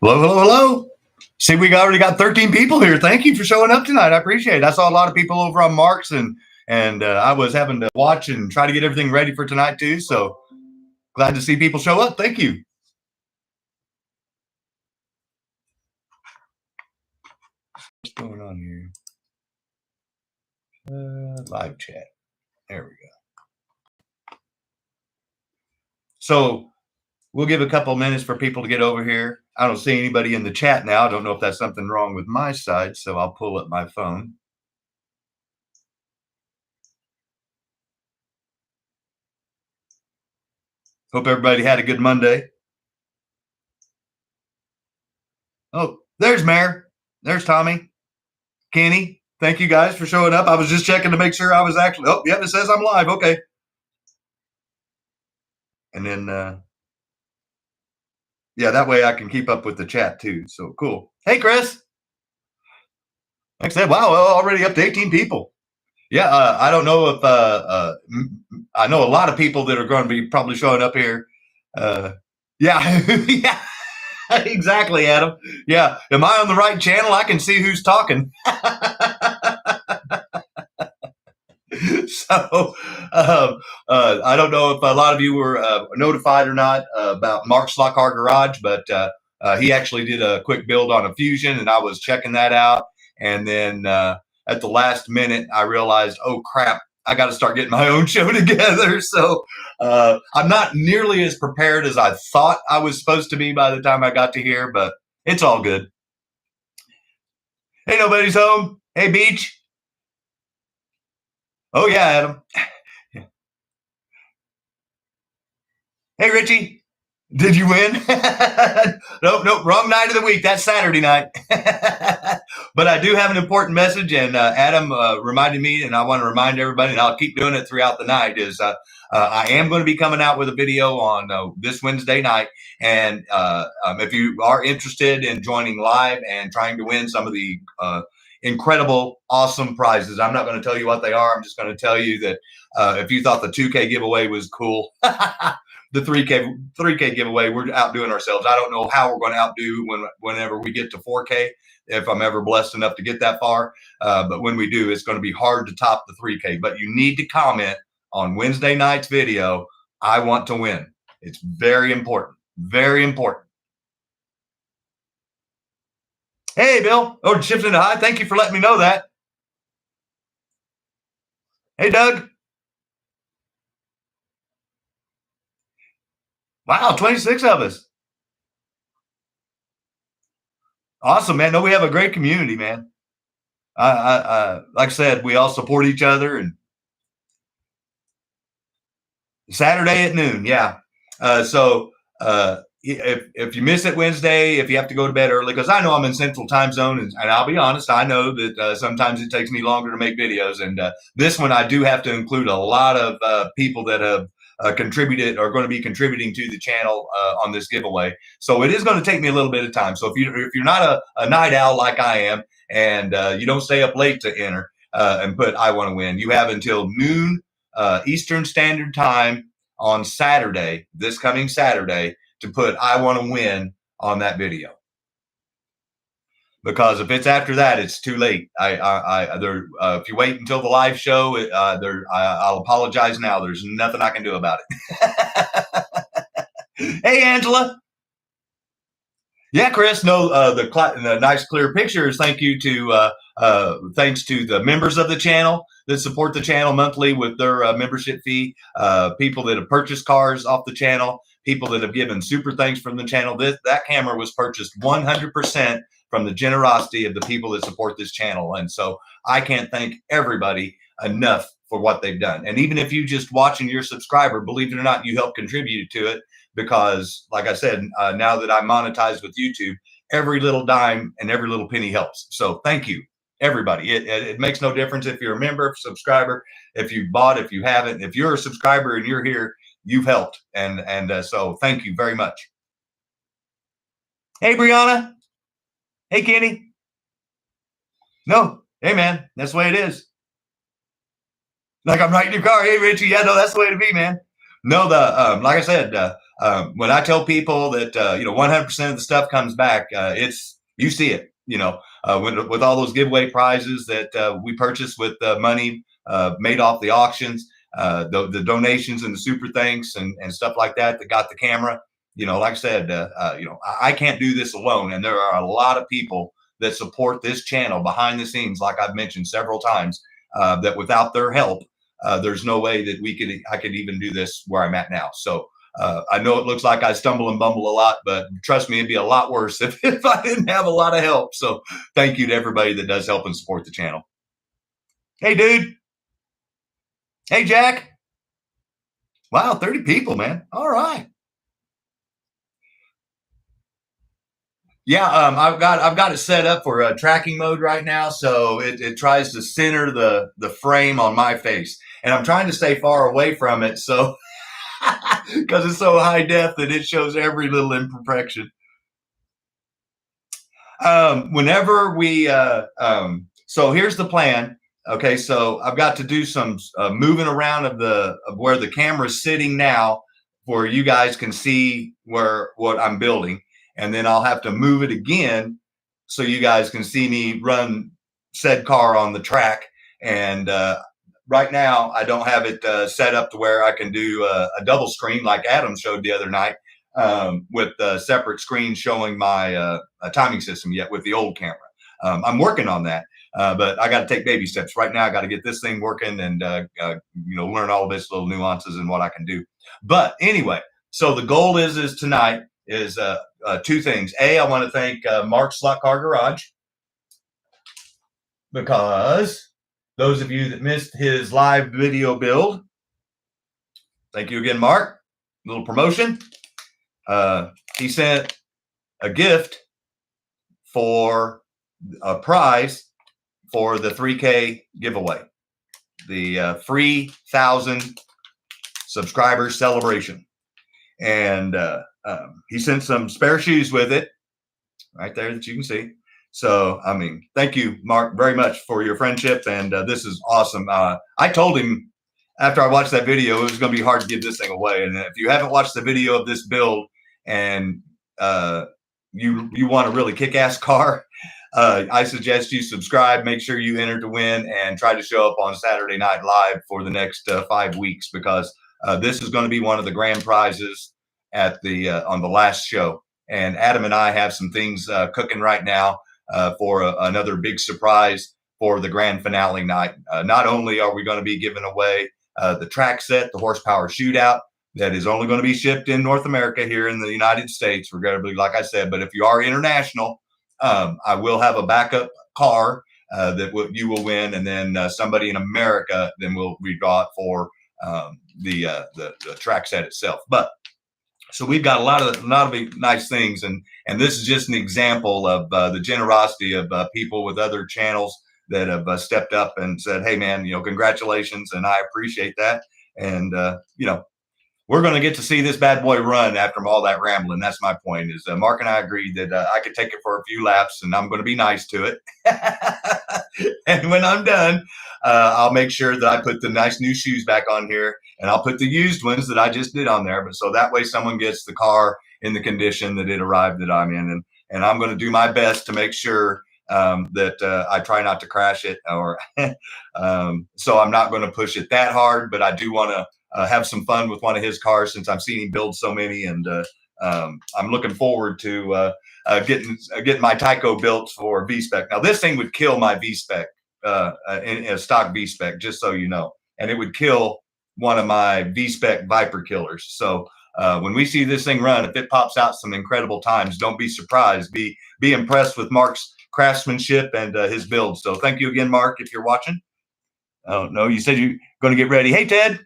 Hello, hello, hello. See, we already got 13 people here. Thank you for showing up tonight. I appreciate it. I saw a lot of people over on Mark's, and I was having to watch and try to get everything ready for tonight too. So glad to see people show up. Thank you. What's going on here? Live chat. There we go. So we'll give a couple minutes for people to get over here. I don't see anybody in the chat now. I don't know if that's something wrong with my side, so I'll pull up my phone. Hope everybody had a good Monday. Oh, there's Mayor. There's Tommy. Kenny. Thank you guys for showing up. I was just checking to make sure I was actually. Oh, yep, it says I'm live. Okay. And then, yeah, that way I can keep up with the chat too. So cool. Hey, Chris. Like I said, wow, already up to 18 people. Yeah, I don't know if I know a lot of people that are going to be probably showing up here. Yeah, yeah, exactly, Adam. Yeah, am I on the right channel? I can see who's talking. So I don't know if a lot of you were notified or not about Mark's SLOTCAR Garage, but he actually did a quick build on a Fusion, and I was checking that out. And then at the last minute, I realized, oh, crap, I got to start getting my own show together. So I'm not nearly as prepared as I thought I was supposed to be by the time I got to here, but it's all good. Hey, nobody's home. Hey, Beach. Oh, yeah, Adam. Hey, Richie, did you win? Nope, wrong night of the week. That's Saturday night. But I do have an important message, and Adam reminded me, and I want to remind everybody, and I'll keep doing it throughout the night, is I am going to be coming out with a video on this Wednesday night. And if you are interested in joining live and trying to win some of the incredible, awesome prizes, I'm not going to tell you what they are. I'm just going to tell you that if you thought the 2K giveaway was cool, the 3K giveaway, we're outdoing ourselves. I don't know how we're going to outdo whenever we get to 4K, if I'm ever blessed enough to get that far. But when we do, it's going to be hard to top the 3K. But you need to comment on Wednesday night's video, I want to win. It's very important. Very important. Hey, Bill. Oh, shifting to high. Thank you for letting me know that. Hey, Doug. Wow, 26 of us. Awesome, man. No, we have a great community, man. Like I said, we all support each other. And Saturday at noon, yeah. So if you miss it Wednesday, if you have to go to bed early, because I know I'm in Central Time Zone, and I'll be honest, I know that sometimes it takes me longer to make videos. And this one, I do have to include a lot of people that have contributed or going to be contributing to the channel on this giveaway. So it is going to take me a little bit of time. So if you're not a night owl like I am, and you don't stay up late to enter and put I want to win, you have until noon Eastern Standard Time on Saturday, this coming Saturday, to put I want to win on that video. Because if it's after that, it's too late. If you wait until the live show, I'll apologize now. There's nothing I can do about it. Hey, Angela. Yeah, Chris. No, the nice clear pictures. Thanks to the members of the channel that support the channel monthly with their membership fee. People that have purchased cars off the channel. People that have given super thanks from the channel. That camera was purchased 100% from the generosity of the people that support this channel. And so I can't thank everybody enough for what they've done. And even if you just watching your subscriber, believe it or not, you help contribute to it, because like I said, now that I'm monetized with YouTube, every little dime and every little penny helps. So thank you, everybody. It makes no difference if you're a member, subscriber, if you bought, if you haven't. If you're a subscriber and you're here, you've helped. And so thank you very much. Hey, Brianna. Hey, Kenny. No. Hey, man. That's the way it is. Like I'm right in your car. Hey, Richie. Yeah, no, that's the way to be, man. No, like I said, when I tell people that, 100% of the stuff comes back, you see it, with all those giveaway prizes that we purchased with money made off the auctions, the donations and the super thanks and stuff like that got the camera. Like I said, I can't do this alone. And there are a lot of people that support this channel behind the scenes, like I've mentioned several times, that without their help, there's no way that I could even do this where I'm at now. So I know it looks like I stumble and bumble a lot, but trust me, it'd be a lot worse if I didn't have a lot of help. So thank you to everybody that does help and support the channel. Hey, dude. Hey, Jack. Wow, 30 people, man. All right. Yeah, I've got it set up for tracking mode right now, so it tries to center the frame on my face, and I'm trying to stay far away from it, so because it's so high def that it shows every little imperfection. Whenever we, so here's the plan. Okay, so I've got to do some moving around of where the camera's sitting now, where you guys can see what I'm building. And then I'll have to move it again so you guys can see me run said car on the track. And right now, I don't have it set up to where I can do a double screen like Adam showed the other night with separate screens showing my timing system yet with the old camera. I'm working on that, but I got to take baby steps. Right now, I got to get this thing working and learn all of its little nuances and what I can do. But anyway, so the goal is tonight is two things. A, I want to thank Mark's Slot Car Garage, because those of you that missed his live video build, thank you again, Mark. Little promotion. He sent a gift for a prize for the 3K giveaway, the free 1,000 subscribers celebration. And he sent some spare shoes with it right there that you can see. So, I mean, thank you, Mark, very much for your friendship. And this is awesome. I told him after I watched that video, it was going to be hard to give this thing away. And if you haven't watched the video of this build and you want a really kick-ass car, I suggest you subscribe, make sure you enter to win, and try to show up on Saturday Night Live for the next 5 weeks, because this is going to be one of the grand prizes at on the last show. And Adam and I have some things cooking right now for another big surprise for the grand finale night. Not only are we going to be giving away the track set, the horsepower shootout, that is only going to be shipped in North America here in the United States, regrettably, like I said. But if you are international, I will have a backup car that you will win, and then somebody in America then will redraw it for the track set itself. But so we've got a lot of nice things, and this is just an example of the generosity of people with other channels that have stepped up and said, "Hey, man, congratulations," and I appreciate that. And we're going to get to see this bad boy run after all that rambling. That's my point. Is Mark and I agreed that I could take it for a few laps, and I'm going to be nice to it. And when I'm done, I'll make sure that I put the nice new shoes back on here, and I'll put the used ones that I just did on there. But so that way someone gets the car in the condition that it arrived that I'm in. And I'm going to do my best to make sure that I try not to crash it, or so I'm not going to push it that hard, but I do want to have some fun with one of his cars, since I've seen him build so many, and I'm looking forward to getting my Tyco built for V-Spec. Now, this thing would kill my V-Spec, in a stock V-Spec, just so you know, and it would kill one of my V-Spec Viper killers. So when we see this thing run, if it pops out some incredible times, don't be surprised. Be impressed with Mark's craftsmanship and his build. So thank you again, Mark, if you're watching. Oh, no, you said you're going to get ready. Hey, Ted.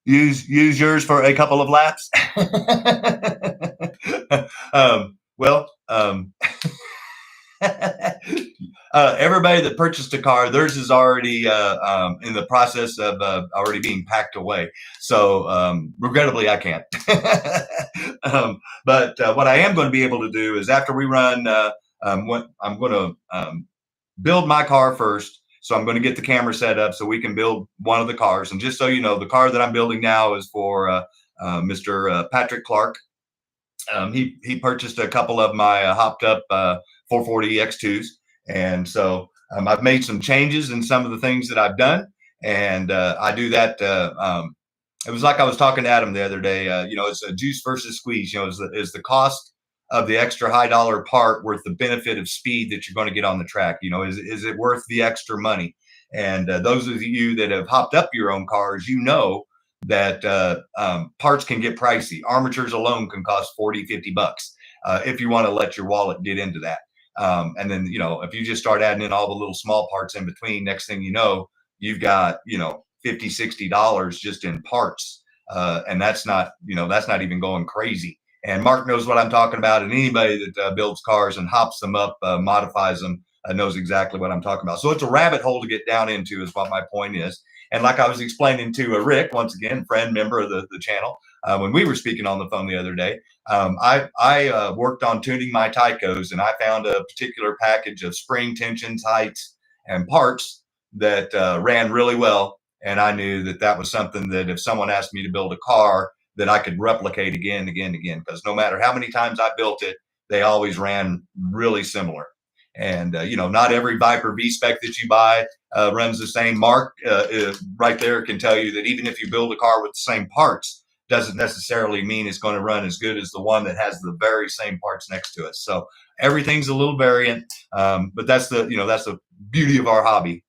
Use yours for a couple of laps. Everybody that purchased a car, theirs is already in the process of already being packed away. So regrettably, I can't. But what I am going to be able to do is, after we run, I'm going to build my car first, So I'm going to get the camera set up so we can build one of the cars. And just so you know, the car that I'm building now is for Mr. Patrick Clark. He purchased a couple of my hopped up 440 X2s. And so I've made some changes in some of the things that I've done. And I do that. It was like I was talking to Adam the other day, it's a juice versus squeeze. Is the cost of the extra high dollar part worth the benefit of speed that you're going to get on the track? Is it worth the extra money? And those of you that have hopped up your own cars, that parts can get pricey. Armatures alone can cost 40, 50 bucks if you want to let your wallet get into that. And then, if you just start adding in all the little small parts in between, next thing you know, you've got, $50, $60 just in parts. And that's not even going crazy. And Mark knows what I'm talking about. And anybody that builds cars and hops them up, modifies them, knows exactly what I'm talking about. So it's a rabbit hole to get down into is what my point is. And like I was explaining to Rick, once again, friend, member of the channel, when we were speaking on the phone the other day, I worked on tuning my Tycos, and I found a particular package of spring tensions, heights, and parts that ran really well. And I knew that was something that if someone asked me to build a car, that I could replicate again, because no matter how many times I built it, they always ran really similar. And, not every Viper V-Spec that you buy runs the same. Mark right there can tell you that even if you build a car with the same parts, doesn't necessarily mean it's going to run as good as the one that has the very same parts next to it. So everything's a little variant, but that's the beauty of our hobby.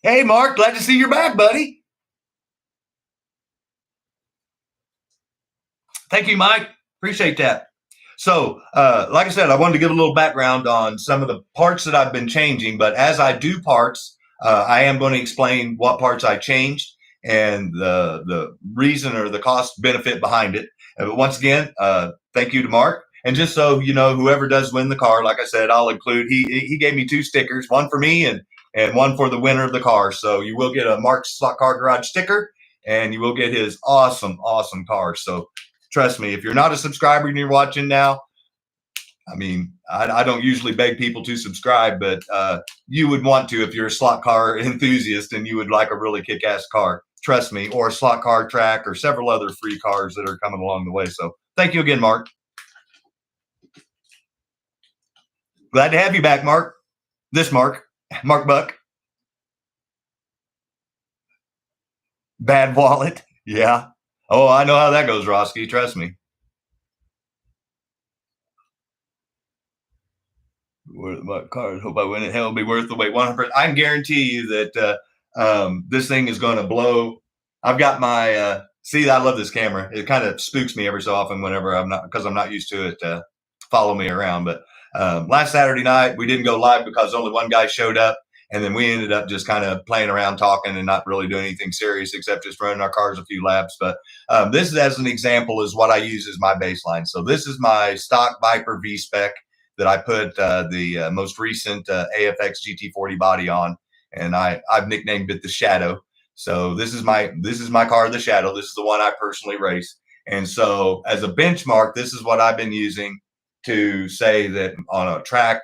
Hey, Mark, glad to see you're back, buddy. Thank you, Mike. Appreciate that. So, like I said, I wanted to give a little background on some of the parts that I've been changing. But as I do parts, I am going to explain what parts I changed and the reason or the cost benefit behind it. But once again, thank you to Mark. And just so you know, whoever does win the car, like I said, I'll include. He gave me 2 stickers, one for me and one for the winner of the car. So you will get a Mark's Slot Car Garage sticker, and you will get his awesome car. So trust me, if you're not a subscriber and you're watching now, I mean, I don't usually beg people to subscribe, but you would want to if you're a slot car enthusiast and you would like a really kick-ass car. Trust me, or a slot car track or several other free cars that are coming along the way. So thank you again, Mark. Glad to have you back, Mark. Mark Buck. Bad wallet. Yeah. Oh, I know how that goes, Roski. Trust me. My cars. Hope I win it. Hell, it'll be worth the wait. 100%. I can guarantee you that this thing is going to blow. I've got my. See, I love this camera. It kind of spooks me every so often whenever I'm not used to it. Follow me around. But last Saturday night we didn't go live because only one guy showed up. And then we ended up just kind of playing around, talking, and not really doing anything serious except just running our cars a few laps. But this is, as an example, is what I use as my baseline. So this is my stock Viper V-Spec that I put the most recent AFX GT40 body on, and I've nicknamed it the Shadow. So this is my car, the Shadow. This is the one I personally race. And so as a benchmark, this is what I've been using to say that on a track,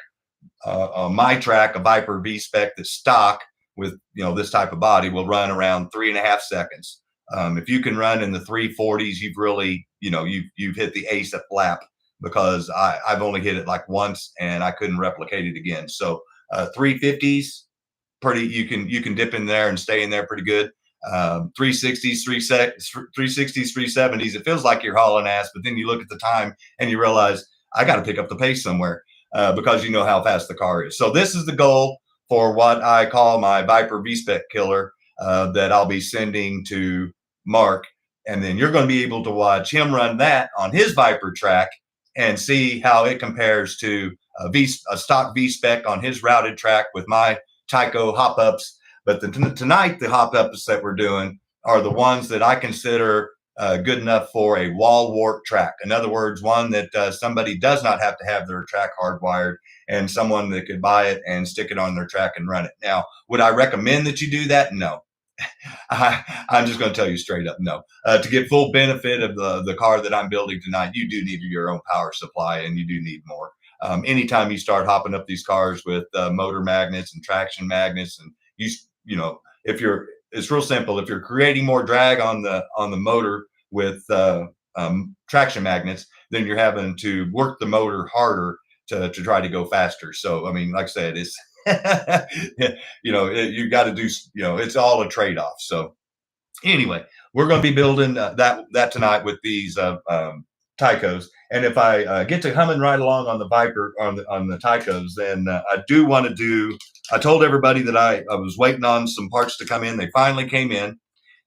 on my track, a Viper V-Spec that's stock with this type of body will run around 3.5 seconds. If you can run in the 340s, you've really you've hit the ace at lap, because I've only hit it like once and I couldn't replicate it again. So 350s, pretty you can dip in there and stay in there pretty good. 360s, 370s, it feels like you're hauling ass, but then you look at the time and you realize I got to pick up the pace somewhere. Because you know how fast the car is. So this is the goal for what I call my Viper V-Spec killer that I'll be sending to Mark. And then you're going to be able to watch him run that on his Viper track and see how it compares to a stock V-Spec on his routed track with my Tyco hop-ups. But tonight, the hop-ups that we're doing are the ones that I consider good enough for a wall wart track. In other words, one that somebody does not have to have their track hardwired, and someone that could buy it and stick it on their track and run it. Now, would I recommend that you do that? No. I'm just going to tell you straight up, no. To get full benefit of the car that I'm building tonight, you do need your own power supply, and you do need more. anytime you start hopping up these cars with motor magnets and traction magnets, and you know, it's real simple. If you're creating more drag on the motor with traction magnets, then you're having to work the motor harder to try to go faster. So, I mean, like I said, it's, you got to do, it's all a trade-off. So anyway, we're going to be building that tonight with these Tycos. And if I get to humming right along on the Viper, on the Tycos, then I do want to do, I told everybody that I was waiting on some parts to come in. They finally came in.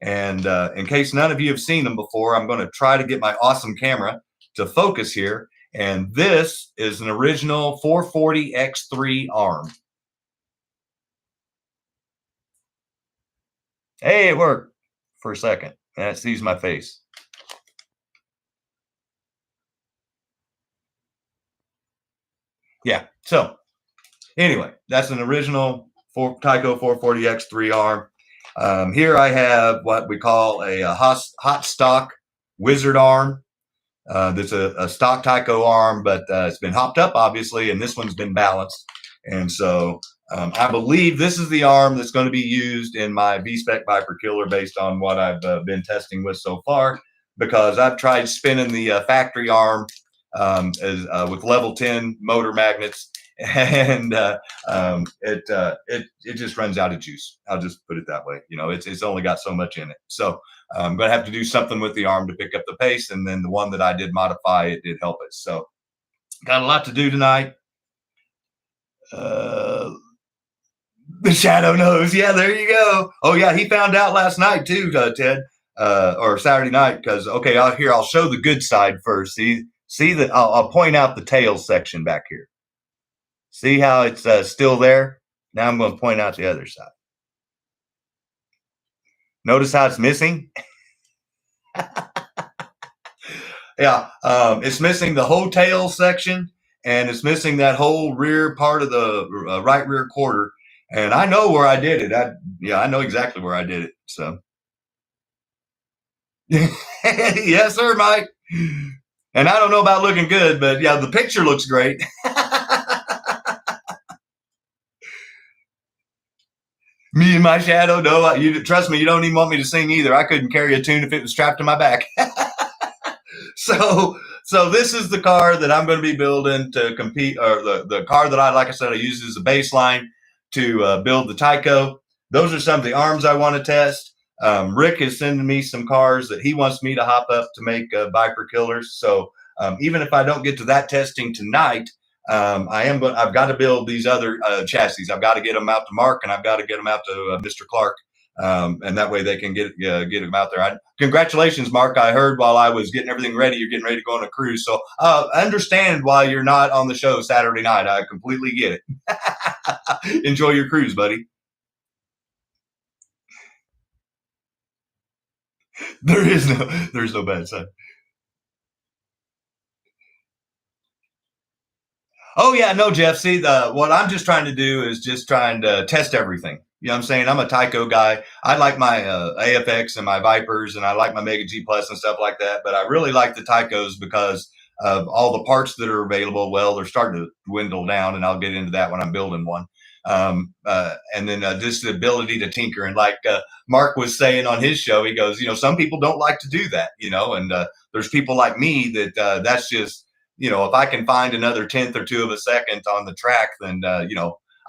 And in case none of you have seen them before, I'm going to try to get my awesome camera to focus here. And this is an original 440X3 arm. Hey, it worked for a second. And it sees my face. Yeah. So anyway, that's an original Tyco 440X3 arm. Here I have what we call a hot stock wizard arm. That's a stock Tyco arm, but it's been hopped up, obviously, and this one's been balanced. And so I believe this is the arm that's going to be used in my V-Spec Viper Killer based on what I've been testing with so far, because I've tried spinning the factory arm with level 10 motor magnets, and it just runs out of juice. I'll just put it that way. It's only got so much in it. So I'm going to have to do something with the arm to pick up the pace, and then the one that I did modify, it did help it. So got a lot to do tonight. The shadow knows. Yeah, there you go. Oh yeah, he found out last night too, Ted, or Saturday night. Because okay, I'll show the good side first. See that I'll point out the tail section back here. See how it's still there? Now I'm going to point out the other side. Notice how it's missing? Yeah, it's missing the whole tail section, and it's missing that whole rear part of the right rear quarter. And I know where I did it. I know exactly where I did it. So, yes, sir, Mike. And I don't know about looking good, but yeah, the picture looks great. Me and my shadow. No, you trust me. You don't even want me to sing either. I couldn't carry a tune if it was strapped to my back. So this is the car that I'm going to be building to compete, or the car that like I said, I use as a baseline to build the Tyco. Those are some of the arms I want to test. Rick is sending me some cars that he wants me to hop up to make Viper Killers. So even if I don't get to that testing tonight, I've got to build these other chassis. I've got to get them out to Mark, and I've got to get them out to Mr. Clark, and that way they can get them out there. Congratulations, Mark. I heard while I was getting everything ready, you're getting ready to go on a cruise. So I understand why you're not on the show Saturday night. I completely get it. Enjoy your cruise, buddy. There's no bad side. Oh yeah, no, Jeff. See, what I'm just trying to do is just trying to test everything. You know what I'm saying? I'm a Tyco guy. I like my AFX and my Vipers, and I like my Mega G Plus and stuff like that. But I really like the Tycos because of all the parts that are available. Well, they're starting to dwindle down, and I'll get into that when I'm building one. And then just the ability to tinker. And like Mark was saying on his show, he goes, some people don't like to do that, and there's people like me that that's just, if I can find another tenth or two of a second on the track, then,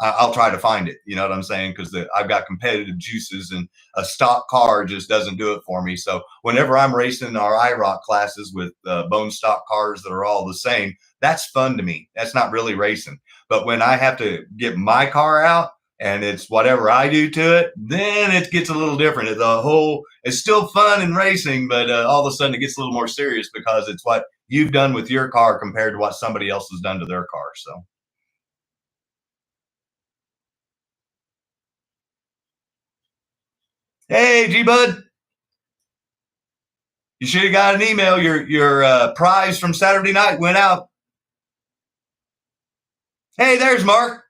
I'll try to find it. You know what I'm saying? Because I've got competitive juices, and a stock car just doesn't do it for me. So whenever I'm racing our IROC classes with bone stock cars that are all the same, that's fun to me. That's not really racing. But when I have to get my car out and it's whatever I do to it, then it gets a little different. It's still fun and racing, but all of a sudden it gets a little more serious because it's what you've done with your car compared to what somebody else has done to their car. So. Hey, G-Bud. You should have got an email. Your prize from Saturday night went out. Hey, there's Mark.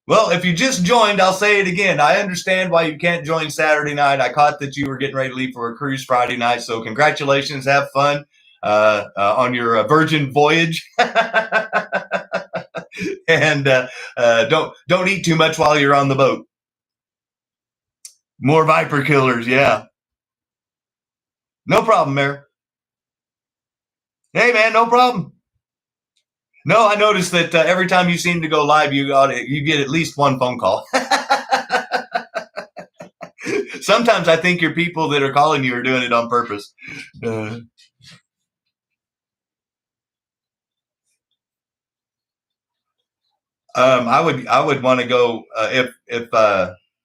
Well, if you just joined, I'll say it again. I understand why you can't join Saturday night. I caught that you were getting ready to leave for a cruise Friday night. So congratulations. Have fun on your Virgin voyage. And don't eat too much while you're on the boat. More viper killers, yeah. No problem, Mayor. Hey, man, no problem. No, I noticed that every time you seem to go live, you get at least one phone call. Sometimes I think your people that are calling you are doing it on purpose. I would want to go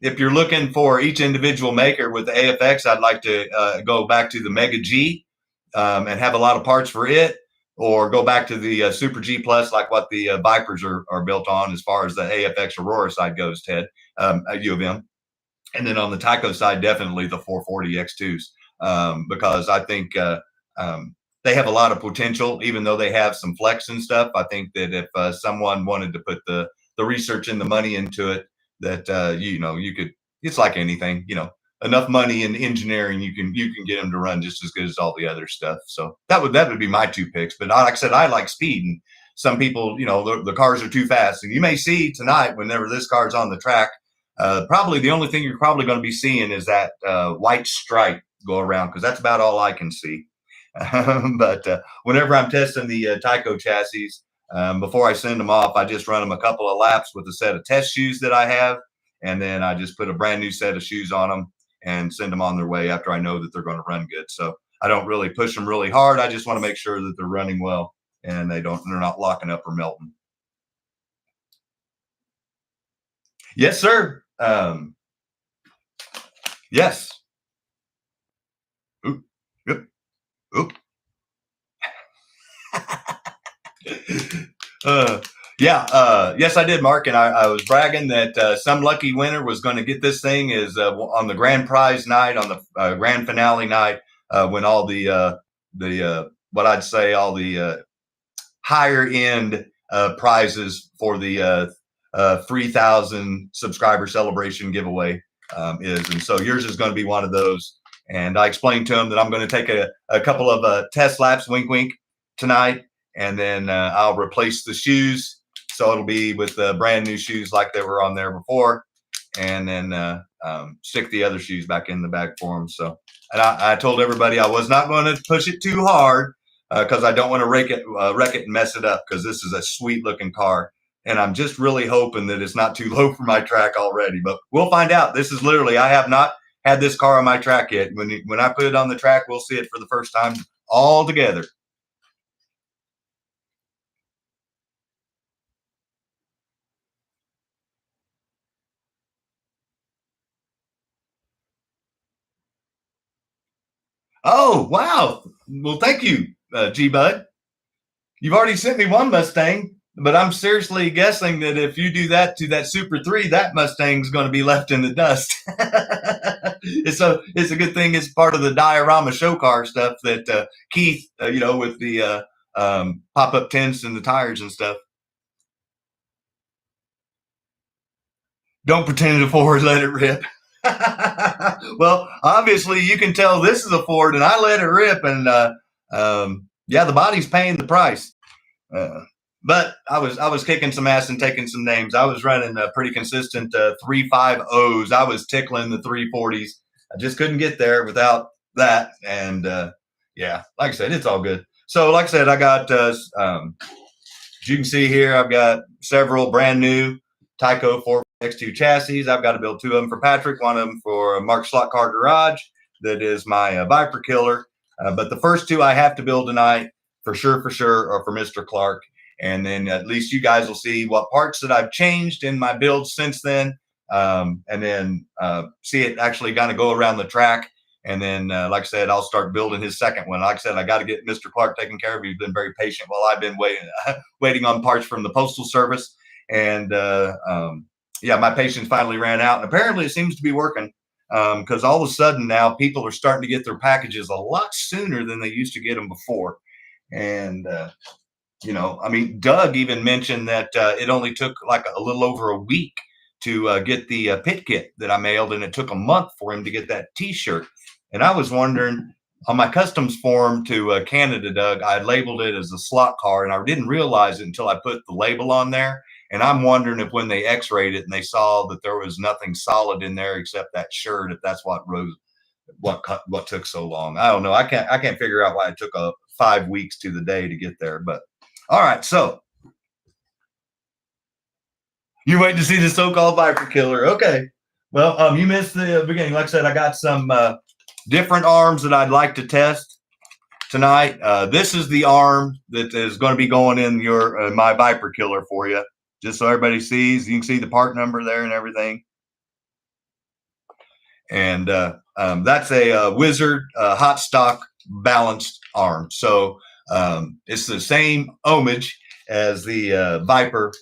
if you're looking for each individual maker with the AFX, I'd like to go back to the Mega G and have a lot of parts for it, or go back to the Super G Plus, like what the Vipers are built on as far as the AFX Aurora side goes, Ted, at U of M. And then on the Tyco side, definitely the 440 X2s, because I think they have a lot of potential, even though they have some flex and stuff. I think that if someone wanted to put the research and the money into it, that you could. It's like anything, enough money in engineering, you can get them to run just as good as all the other stuff. So that would be my two picks. But like I said, I like speed, and some people, the cars are too fast. And you may see tonight, whenever this car's on the track, probably the only thing you're probably going to be seeing is that white stripe go around, because that's about all I can see. But whenever I'm testing the Tyco chassis, before I send them off, I just run them a couple of laps with a set of test shoes that I have, and then I just put a brand new set of shoes on them and send them on their way after I know that they're going to run good. So I don't really push them really hard. I just want to make sure that they're running well and they're not locking up or melting. Yes, sir. Yes. Oop. Yep. Oop. Yes, I did, Mark, and I was bragging that some lucky winner was going to get this thing is on the grand prize night, on the grand finale night, when all the what I'd say all the higher end prizes for the 3,000 subscriber celebration giveaway is, and so yours is going to be one of those. And I explained to him that I'm going to take a couple of test laps, wink, wink, tonight, and then I'll replace the shoes. So it'll be with brand new shoes like they were on there before, and then stick the other shoes back in the bag for them. So, and I told everybody I was not going to push it too hard because I don't want to wreck it and mess it up, because this is a sweet looking car. And I'm just really hoping that it's not too low for my track already, but we'll find out. This is literally, I have not had this car on my track yet. When I put it on the track, we'll see it for the first time all together. Oh, wow. Well, thank you, G-Bud. You've already sent me one Mustang, but I'm seriously guessing that if you do that to that Super 3, that Mustang's going to be left in the dust. It's a good thing it's part of the Diorama show car stuff that Keith, with the pop-up tents and the tires and stuff. Don't pretend to forward, let it rip. Well, obviously you can tell this is a Ford, and I let it rip, and the body's paying the price. But I was kicking some ass and taking some names. I was running a pretty consistent 3.50s. I was tickling the 340s. I just couldn't get there without that. And like I said, it's all good. So like I said, I got, as you can see here, I've got several brand new Tyco 4X2 chassis. I've got to build two of them for Patrick, one of them for Mark's SLOTCAR Garage. That is my Viper Killer. But the first two I have to build tonight for sure, are for Mr. Clark. And then at least you guys will see what parts that I've changed in my build since then. And then see it actually kind of go around the track. And then, like I said, I'll start building his second one. Like I said, I got to get Mr. Clark taken care of. He's been very patient while I've been waiting on parts from the Postal Service. And my patience finally ran out. And apparently it seems to be working, because all of a sudden now people are starting to get their packages a lot sooner than they used to get them before. And, Doug even mentioned that it only took like a little over a week to get the pit kit that I mailed, and it took a month for him to get that T-shirt. And I was wondering, on my customs form to Canada, Doug, I labeled it as a slot car, and I didn't realize it until I put the label on there. And I'm wondering if when they X-rayed it and they saw that there was nothing solid in there except that shirt, if that's what took so long. I don't know. I can't figure out why it took 5 weeks to the day to get there. But all right, so you wait to see the so-called Viper killer. Okay. Well, you missed the beginning. Like I said, I got some different arms that I'd like to test tonight. This is the arm that is going to be going in your my Viper killer for you, just so everybody sees. You can see the part number there and everything. And that's a Wizard hot stock balanced arm. So it's the same ohmage as the Viper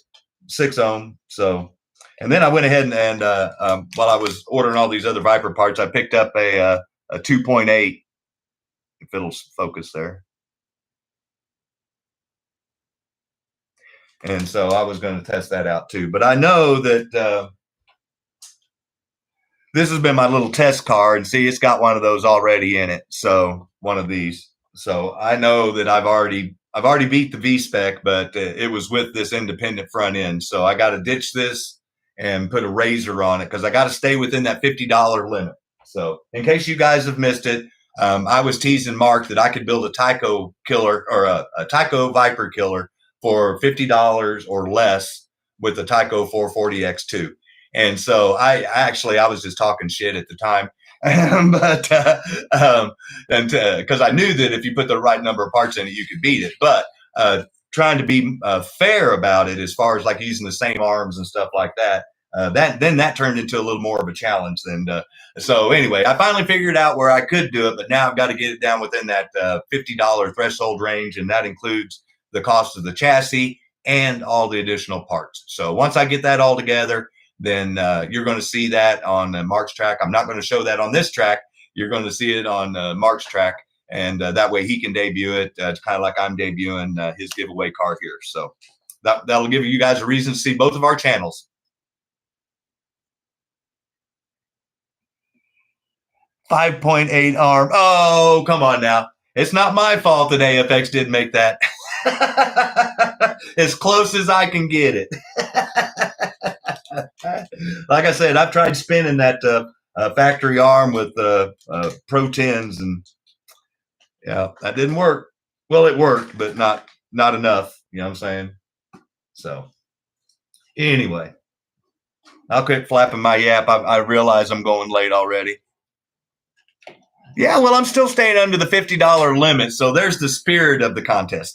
6 ohm. So, and then I went ahead and while I was ordering all these other Viper parts, I picked up a 2.8, if it'll focus there. And so I was going to test that out too. But I know that this has been my little test car, and see, it's got one of those already in it. So one of these. So I know that I've already beat the V-spec, but it was with this independent front end. So I got to ditch this and put a razor on it because I got to stay within that $50 limit. So in case you guys have missed it, I was teasing Mark that I could build a Tyco killer or a Tyco Viper killer for $50 or less with the Tyco 440X2. And so I was just talking shit at the time, but because I knew that if you put the right number of parts in it, you could beat it. But trying to be fair about it, as far as like using the same arms and stuff like that, that turned into a little more of a challenge. And so anyway, I finally figured out where I could do it, but now I've got to get it down within that $50 threshold range, and that includes the cost of the chassis and all the additional parts. So once I get that all together, then you're going to see that on Mark's track. I'm not going to show that on this track. You're going to see it on Mark's track, and that way he can debut it. It's kind of like I'm debuting his giveaway car here. So that'll give you guys a reason to see both of our channels. 5.8 arm. Oh, come on now. It's not my fault that AFX didn't make that. As close as I can get it. Like I said, I've tried spinning that factory arm with Pro 10s, and yeah, that didn't work. Well, it worked, but not enough. You know what I'm saying? So anyway, I'll quit flapping my yap. I realize I'm going late already. Yeah, well, I'm still staying under the $50 limit, so there's the spirit of the contest.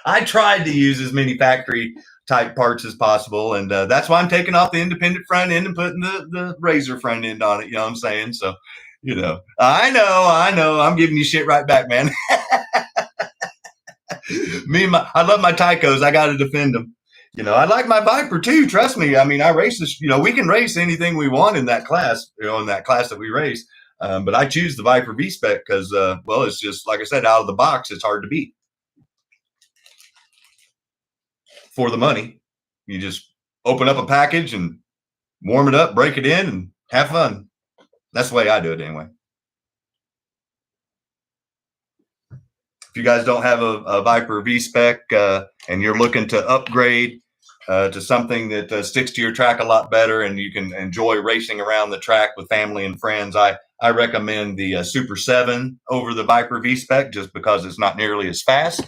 I tried to use as many factory type parts as possible, and that's why I'm taking off the independent front end and putting the razor front end on it. You know what I'm saying? So, you know, I know, I'm giving you shit right back, man. I love my Tycos. I got to defend them. You know, I like my Viper too. Trust me. I mean, I race this. You know, we can race anything we want in that class. You know, in that class that we race. But I choose the Viper V-spec because, well, it's just like I said, out of the box, it's hard to beat. For the money, you just open up a package and warm it up, break it in, and have fun. That's the way I do it anyway. If you guys don't have a Viper V-spec and you're looking to upgrade to something that sticks to your track a lot better and you can enjoy racing around the track with family and friends, I recommend the Super 7 over the Viper V-spec just because it's not nearly as fast.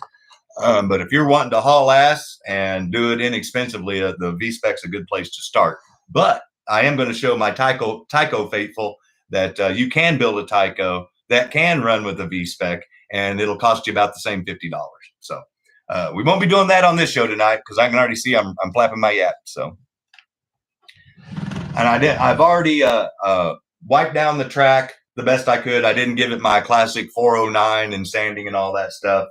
But if you're wanting to haul ass and do it inexpensively, the V-spec's a good place to start. But I am going to show my Tyco faithful that you can build a Tyco that can run with a V-spec, and it'll cost you about the same $50. So we won't be doing that on this show tonight because I can already see I'm flapping my yap. So, and I've already wiped down the track the best I could. I didn't give it my classic 409 and sanding and all that stuff.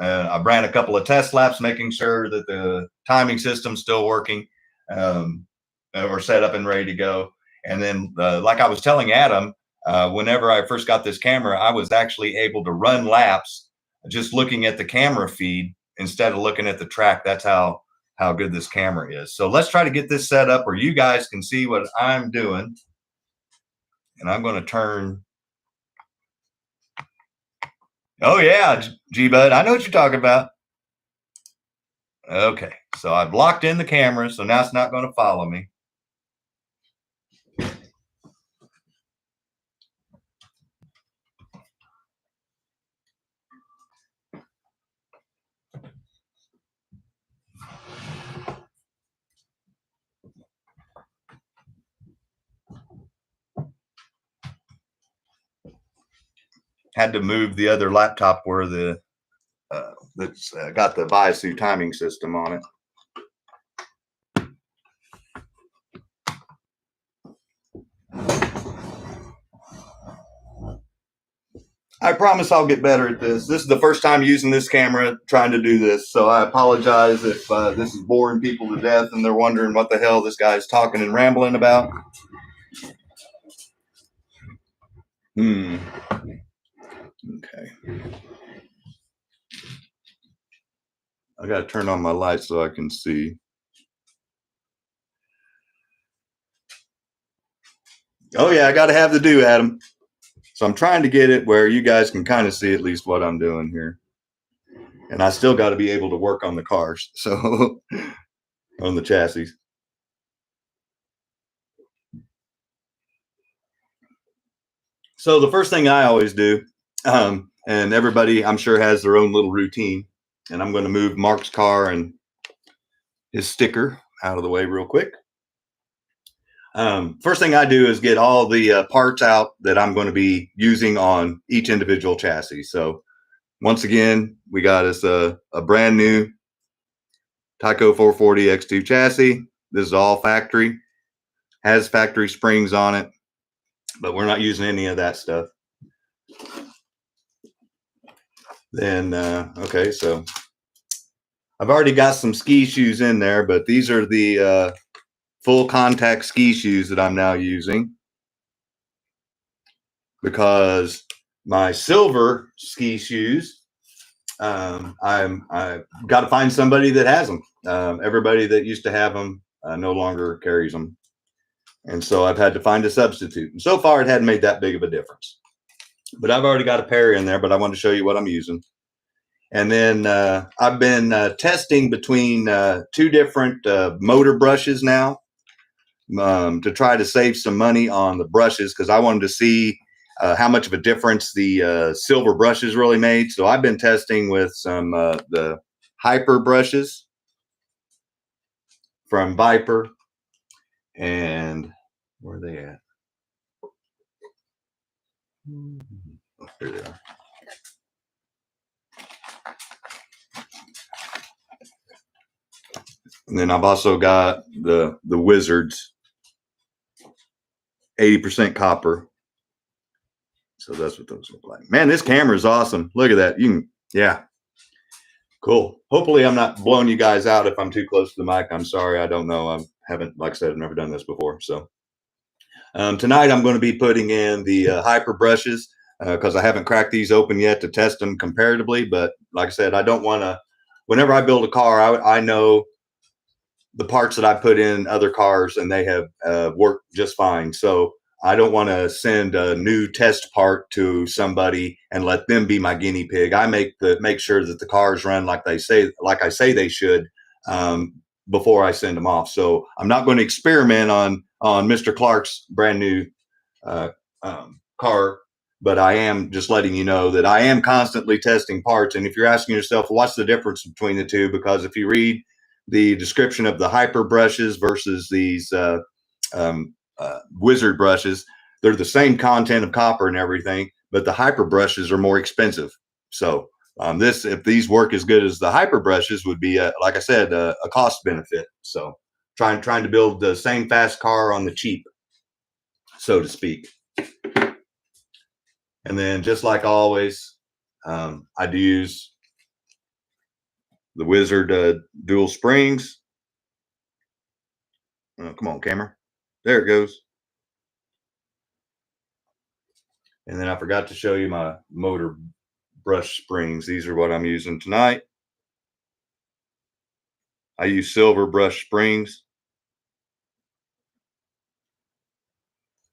I ran a couple of test laps, making sure that the timing system's still working or set up and ready to go. And then, like I was telling Adam, whenever I first got this camera, I was actually able to run laps just looking at the camera feed instead of looking at the track. That's how good this camera is. So let's try to get this set up where you guys can see what I'm doing. And I'm going to turn. Oh, yeah, G-Bud. I know what you're talking about. Okay, so I've locked in the camera, so now it's not going to follow me. Had to move the other laptop where the that's got the Visu timing system on it. I promise I'll get better at this. This is the first time using this camera trying to do this, so I apologize if this is boring people to death and they're wondering what the hell this guy's talking and rambling about. Okay. I got to turn on my light so I can see. Oh, yeah, I got to have the do, Adam. So I'm trying to get it where you guys can kind of see at least what I'm doing here. And I still got to be able to work on the cars, so on the chassis. So the first thing I always do, and everybody I'm sure has their own little routine, and I'm going to move Mark's car and his sticker out of the way real quick. First thing I do is get all the parts out that I'm going to be using on each individual chassis. So once again, we got us a brand new Tyco 440 X2 chassis. This is all factory, has factory springs on it, but we're not using any of that stuff. Then, okay, so I've already got some ski shoes in there, but these are the full contact ski shoes that I'm now using because my silver ski shoes, I've got to find somebody that has them. Everybody that used to have them no longer carries them. And so I've had to find a substitute. And so far, it hadn't made that big of a difference. But I've already got a pair in there, but I want to show you what I'm using. And then I've been testing between two different motor brushes now to try to save some money on the brushes because I wanted to see how much of a difference the silver brushes really made. So I've been testing with some the Hyper brushes from Viper. And where are they at? Oh, here they are. And then I've also got the Wizards 80% copper. So that's what those look like. Man, this camera is awesome. Look at that. You can, yeah. Cool. Hopefully I'm not blowing you guys out if I'm too close to the mic. I'm sorry. I don't know. I haven't, like I said, I've never done this before. So tonight I'm going to be putting in the Hyper brushes because I haven't cracked these open yet to test them comparatively. But like I said, I don't want to, whenever I build a car, I know the parts that I put in other cars and they have worked just fine. So I don't want to send a new test part to somebody and let them be my guinea pig. I make sure that the cars run like I say they should before I send them off. So I'm not going to experiment on Mr. Clark's brand new car, but I am just letting you know that I am constantly testing parts. And if you're asking yourself, what's the difference between the two? Because if you read the description of the Hyper brushes versus these Wizard brushes, they're the same content of copper and everything, but the Hyper brushes are more expensive. So if these work as good as the Hyper brushes would be, like I said, a cost benefit. So trying to build the same fast car on the cheap, so to speak. And then just like always, I do use the Wizard dual springs. Oh, come on, camera. There it goes. And then I forgot to show you my motor brush springs. These are what I'm using tonight. I use silver brush springs.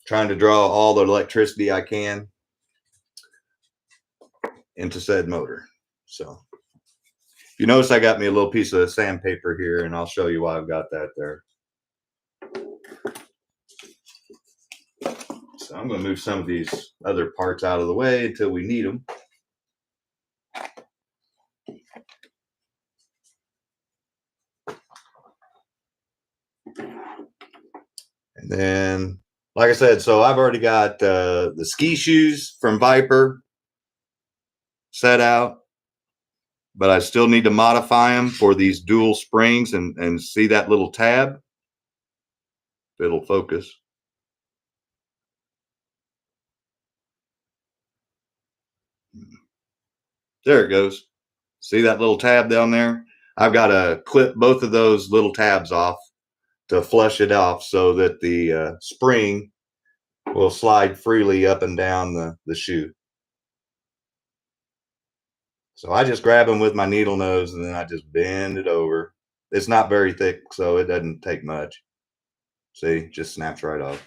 trying to draw all the electricity I can into said motor. So you notice I got me a little piece of sandpaper here, and I'll show you why I've got that there. So I'm going to move some of these other parts out of the way until we need them. And then, like I said, so I've already got the ski shoes from Viper set out, but I still need to modify them for these dual springs, and see that little tab? It'll focus. There it goes. See that little tab down there? I've got to clip both of those little tabs off to flush it off so that the spring will slide freely up and down the shoe. So I just grab them with my needle nose, and then I just bend it over. It's not very thick, so it doesn't take much. See, just snaps right off.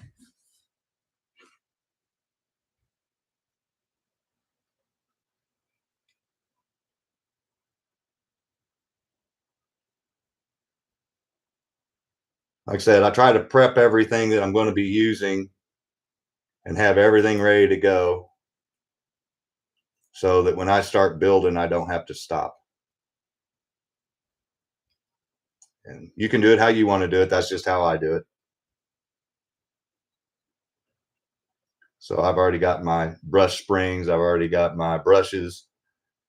Like I said, I try to prep everything that I'm going to be using and have everything ready to go so that when I start building, I don't have to stop. And you can do it how you want to do it. That's just how I do it. So I've already got my brush springs. I've already got my brushes,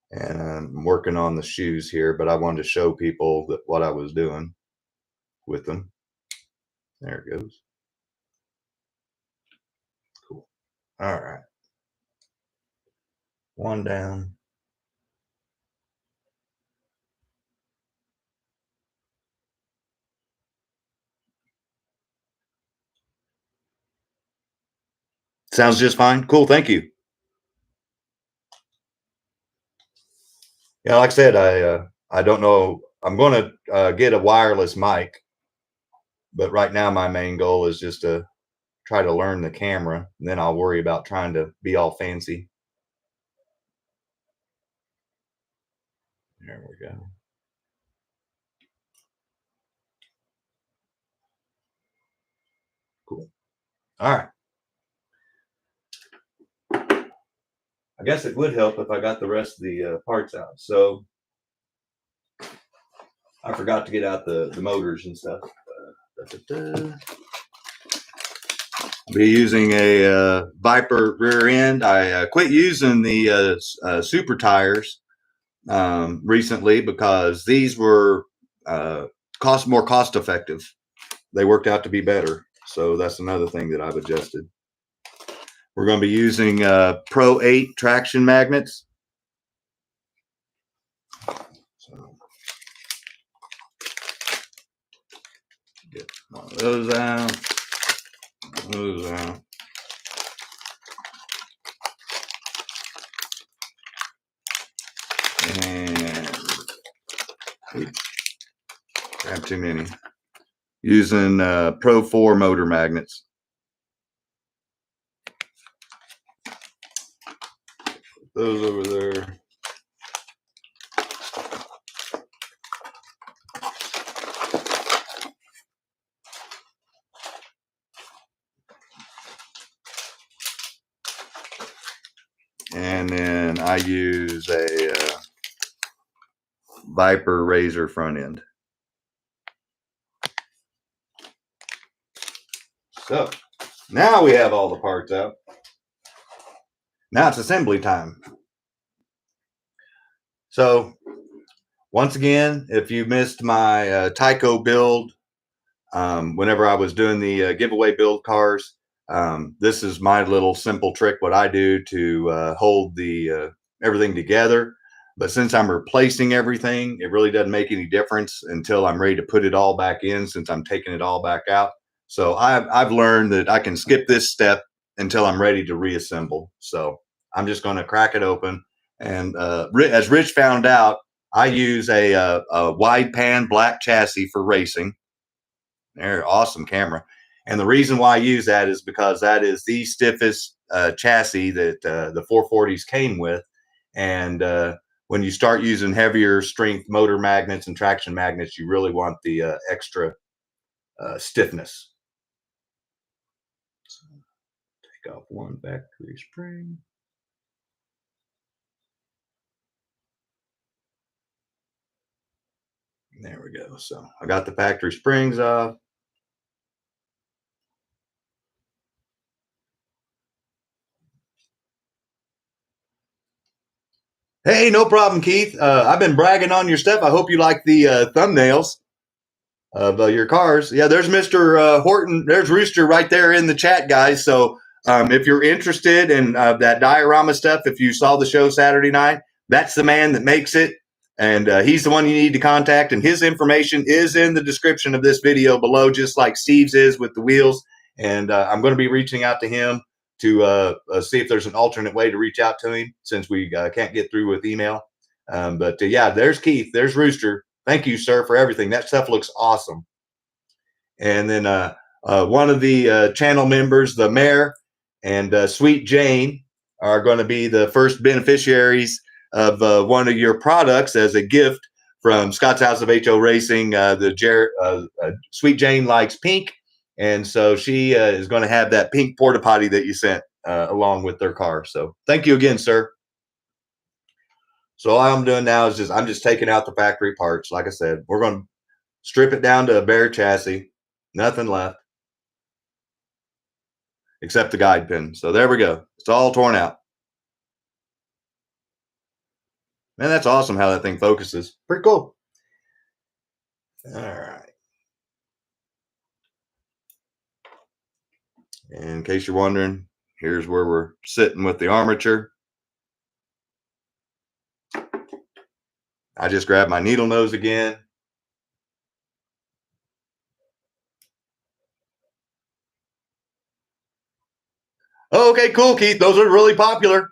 and I'm working on the shoes here, but I wanted to show people that what I was doing with them. There it goes. Cool. All right. One down. Sounds just fine. Cool. Thank you. Yeah, like I said, I don't know. I'm going to get a wireless mic, but right now my main goal is just to try to learn the camera, and then I'll worry about trying to be all fancy. There we go. Cool. All right. I guess it would help if I got the rest of the parts out. So I forgot to get out the motors and stuff. I'll be using a Viper rear end. I quit using the super tires recently because these were more cost effective. They worked out to be better. So that's another thing that I've adjusted. We're going to be using Pro 8 traction magnets. So get one of those out. Those out. And grab too many. Using Pro 4 motor magnets. Put those over there. And then I use a Viper Razor front end. So now we have all the parts out. Now it's assembly time. So once again, if you missed my Tyco build, whenever I was doing the giveaway build cars, this is my little simple trick, what I do to hold the everything together. But since I'm replacing everything, it really doesn't make any difference until I'm ready to put it all back in, since I'm taking it all back out. So I've learned that I can skip this step until I'm ready to reassemble. So I'm just going to crack it open. And as Rich found out, I use a wide pan black chassis for racing. There, awesome camera. And the reason why I use that is because that is the stiffest chassis that the 440s came with. And when you start using heavier strength motor magnets and traction magnets, you really want the extra stiffness. So take off one factory spring. There we go. So I got the factory springs off. Hey, no problem, Keith. I've been bragging on your stuff. I hope you like the thumbnails of your cars. Yeah, there's Mr. Horton. There's Rooster right there in the chat, guys. So if you're interested in that diorama stuff, if you saw the show Saturday night, that's the man that makes it. And he's the one you need to contact. And his information is in the description of this video below, just like Steve's is with the wheels. And I'm going to be reaching out to him to see if there's an alternate way to reach out to him since we can't get through with email. But yeah, there's Keith. There's Rooster. Thank you, sir, for everything. That stuff looks awesome. And then one of the channel members, the mayor and Sweet Jane, are going to be the first beneficiaries of one of your products as a gift from Scott's House of HO Racing. Sweet Jane likes pink, and so she is going to have that pink porta potty that you sent along with their car. So thank you again, sir. So all I'm doing now is I'm just taking out the factory parts. Like I said, we're going to strip it down to a bare chassis, nothing left except the guide pin. So there we go. It's all torn out. Man, that's awesome how that thing focuses. Pretty cool. All right. In case you're wondering, here's where we're sitting with the armature. I just grabbed my needle nose again. Oh, okay, cool, Keith. Those are really popular.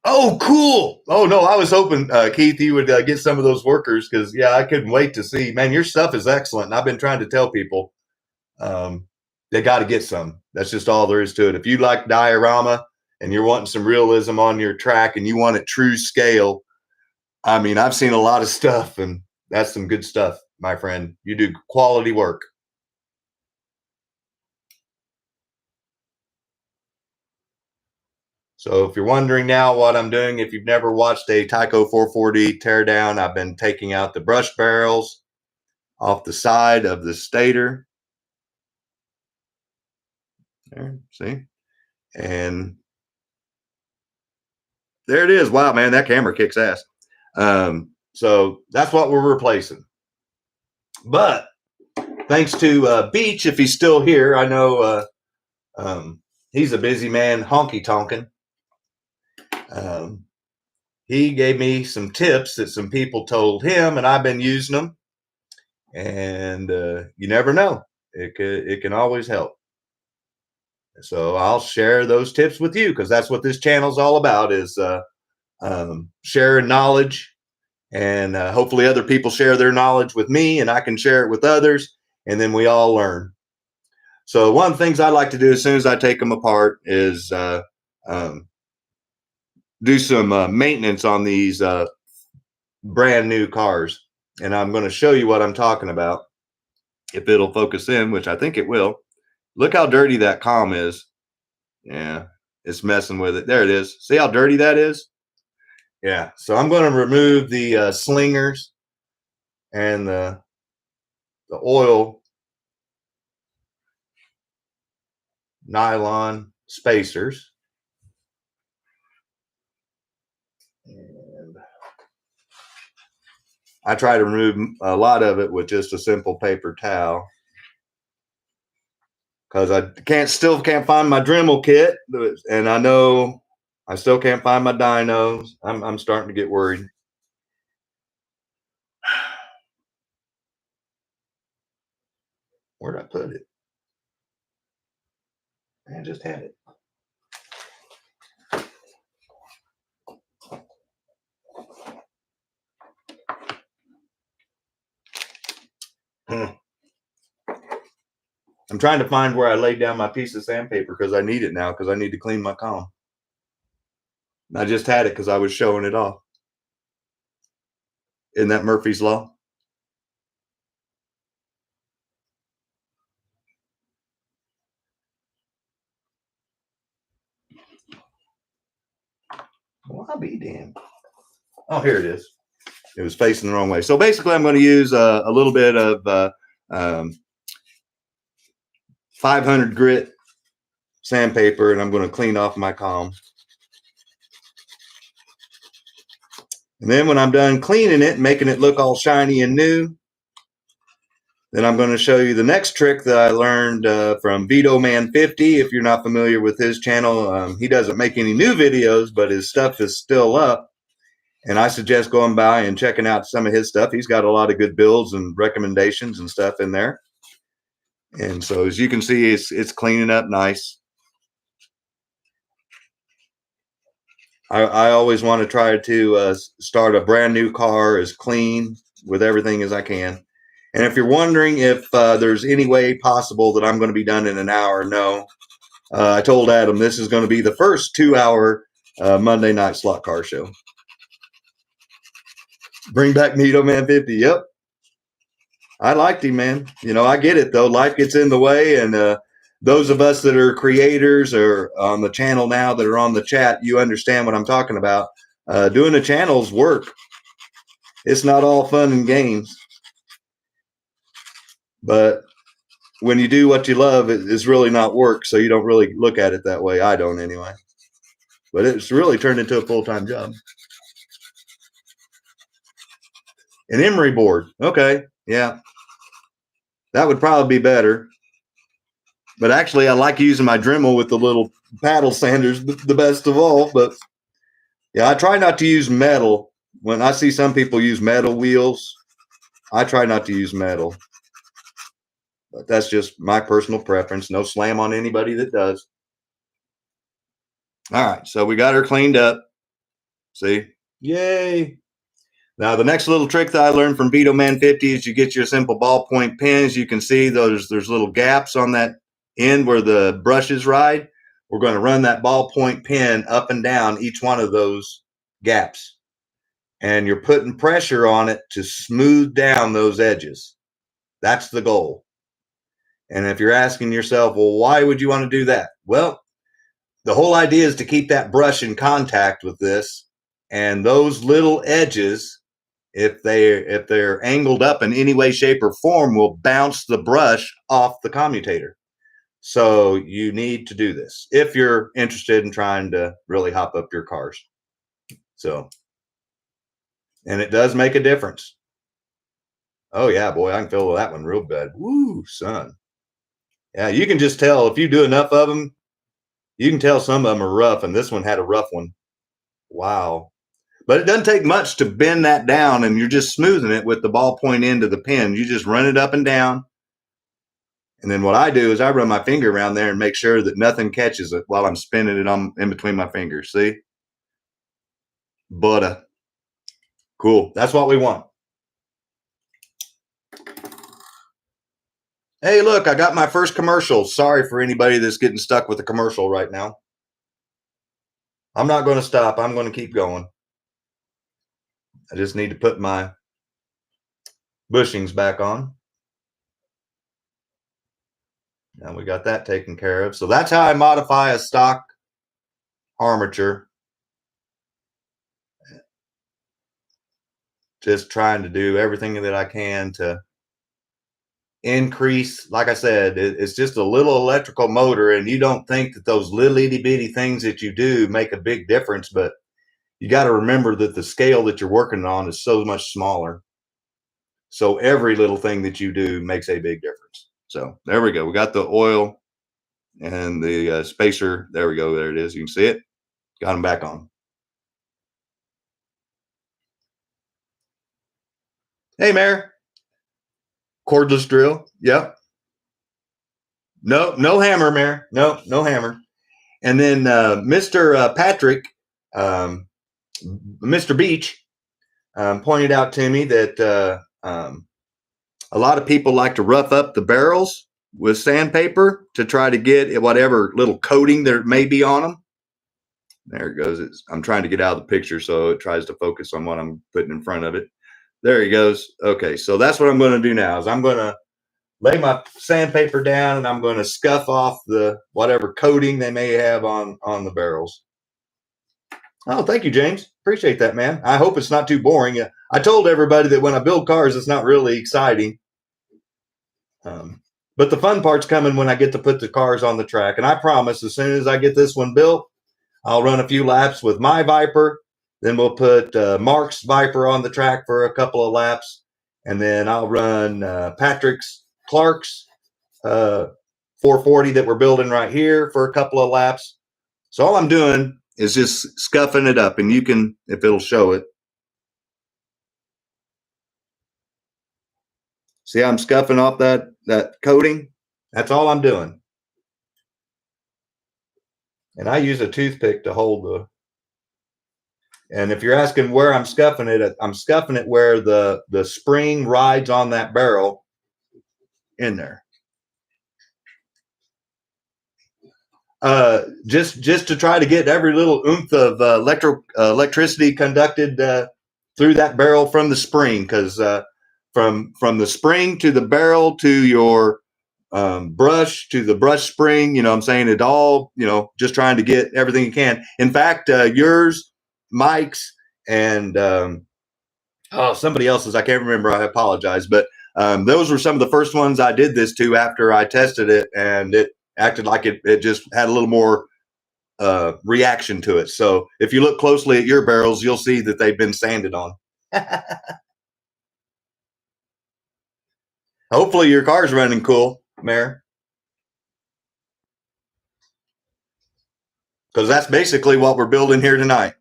Oh, cool. Oh, no, I was hoping, Keith, you would get some of those workers because, yeah, I couldn't wait to see. Man, your stuff is excellent. And I've been trying to tell people they got to get some. That's just all there is to it. If you like diorama and you're wanting some realism on your track and you want a true scale, I mean, I've seen a lot of stuff, and that's some good stuff, my friend. You do quality work. So if you're wondering now what I'm doing, if you've never watched a Tyco 440 teardown, I've been taking out the brush barrels off the side of the stator. There, see? And there it is. Wow, man, that camera kicks ass. So that's what we're replacing. But thanks to Beach, if he's still here, I know he's a busy man honky tonkin'. He gave me some tips that some people told him, and I've been using them. And you never know; it can always help. So I'll share those tips with you because that's what this channel is all about: is sharing knowledge, and hopefully other people share their knowledge with me, and I can share it with others, and then we all learn. So one of the things I like to do as soon as I take them apart is do some maintenance on these brand new cars. And I'm going to show you what I'm talking about. If it'll focus in, which I think it will. Look how dirty that comm is. Yeah, it's messing with it. There it is. See how dirty that is? Yeah. So I'm going to remove the slingers and the oil nylon spacers. And I try to remove a lot of it with just a simple paper towel because I still can't find my Dremel kit, and I know I still can't find my dynos. I'm starting to get worried. Where'd I put it? I just had it. I'm trying to find where I laid down my piece of sandpaper because I need it now because I need to clean my comb. I just had it because I was showing it off. Isn't that Murphy's Law? Well, I'll be damned. Oh, here it is. It was facing the wrong way. So basically, I'm going to use a little bit of 500 grit sandpaper, and I'm going to clean off my comb. And then when I'm done cleaning it, making it look all shiny and new, then I'm going to show you the next trick that I learned from VitoMan50. If you're not familiar with his channel, he doesn't make any new videos, but his stuff is still up. And I suggest going by and checking out some of his stuff. He's got a lot of good builds and recommendations and stuff in there. And so as you can see, it's cleaning up nice. I always want to try to start a brand new car as clean with everything as I can. And if you're wondering if there's any way possible that I'm going to be done in an hour, no. I told Adam this is going to be the first 2-hour Monday night slot car show. Bring back VitoMan50. Yep. I liked him, man. You know, I get it, though. Life gets in the way, and those of us that are creators or on the channel now that are on the chat, you understand what I'm talking about. Doing the channels work. It's not all fun and games. But when you do what you love, it's really not work, so you don't really look at it that way. I don't anyway. But it's really turned into a full-time job. An emery board. Okay, yeah. That would probably be better. But actually, I like using my Dremel with the little paddle sanders the best of all. But yeah, I try not to use metal. When I see some people use metal wheels, I try not to use metal. But that's just my personal preference. No slam on anybody that does. All right, so we got her cleaned up. See? Yay. Now, the next little trick that I learned from VitoMan50 is you get your simple ballpoint pens. You can see there's little gaps on that end where the brushes ride. We're going to run that ballpoint pen up and down each one of those gaps. And you're putting pressure on it to smooth down those edges. That's the goal. And if you're asking yourself, well, why would you want to do that? Well, the whole idea is to keep that brush in contact with this. And those little edges, if they're angled up in any way, shape, or form, will bounce the brush off the commutator. So you need to do this if you're interested in trying to really hop up your cars. So, and it does make a difference. Oh yeah, boy, I can feel that one real bad. Woo, son. Yeah, you can just tell if you do enough of them, you can tell some of them are rough, and this one had a rough one. Wow. But it doesn't take much to bend that down, and you're just smoothing it with the ballpoint end of the pen. You just run it up and down. And then what I do is I run my finger around there and make sure that nothing catches it while I'm spinning it on in between my fingers. See? Butter. Cool. That's what we want. Hey, look, I got my first commercial. Sorry for anybody that's getting stuck with a commercial right now. I'm not going to stop. I'm going to keep going. I just need to put my bushings back on. Now we got that taken care of. So that's how I modify a stock armature. Just trying to do everything that I can to increase. Like I said, it's just a little electrical motor, and you don't think that those little itty bitty things that you do make a big difference, but you got to remember that the scale that you're working on is so much smaller. So every little thing that you do makes a big difference. So there we go. We got the oil and the spacer. There we go. There it is. You can see it. Got them back on. Hey, Mayor. Cordless drill. Yep. No hammer, Mayor. No hammer. And then Mr. Patrick, Mr. Beach, pointed out to me that A lot of people like to rough up the barrels with sandpaper to try to get whatever little coating there may be on them. There it goes. I'm trying to get out of the picture so it tries to focus on what I'm putting in front of it. There he goes. Okay, so that's what I'm going to do now is I'm going to lay my sandpaper down and I'm going to scuff off the whatever coating they may have on the barrels. Oh, thank you, James. Appreciate that, man. I hope it's not too boring. I told everybody that when I build cars, it's not really exciting. But the fun part's coming when I get to put the cars on the track. And I promise as soon as I get this one built, I'll run a few laps with my Viper. Then we'll put Mark's Viper on the track for a couple of laps. And then I'll run Clark's 440 that we're building right here for a couple of laps. So all I'm doing is just scuffing it up. And you can, if it'll show it. See how I'm scuffing off that coating? That's all I'm doing. And I use a toothpick to hold the. And if you're asking where I'm scuffing it where the spring rides on that barrel in there. Just to try to get every little oomph of electricity conducted through that barrel from the spring, because from the spring to the barrel to your brush to the brush spring, you know what I'm saying? It all, you know, just trying to get everything you can. In fact, yours, Mike's, and somebody else's, I can't remember, I apologize, but those were some of the first ones I did this to after I tested it, and it acted like it just had a little more reaction to it. So if you look closely at your barrels, you'll see that they've been sanded on. Hopefully your car's running cool, Mayor. Because that's basically what we're building here tonight.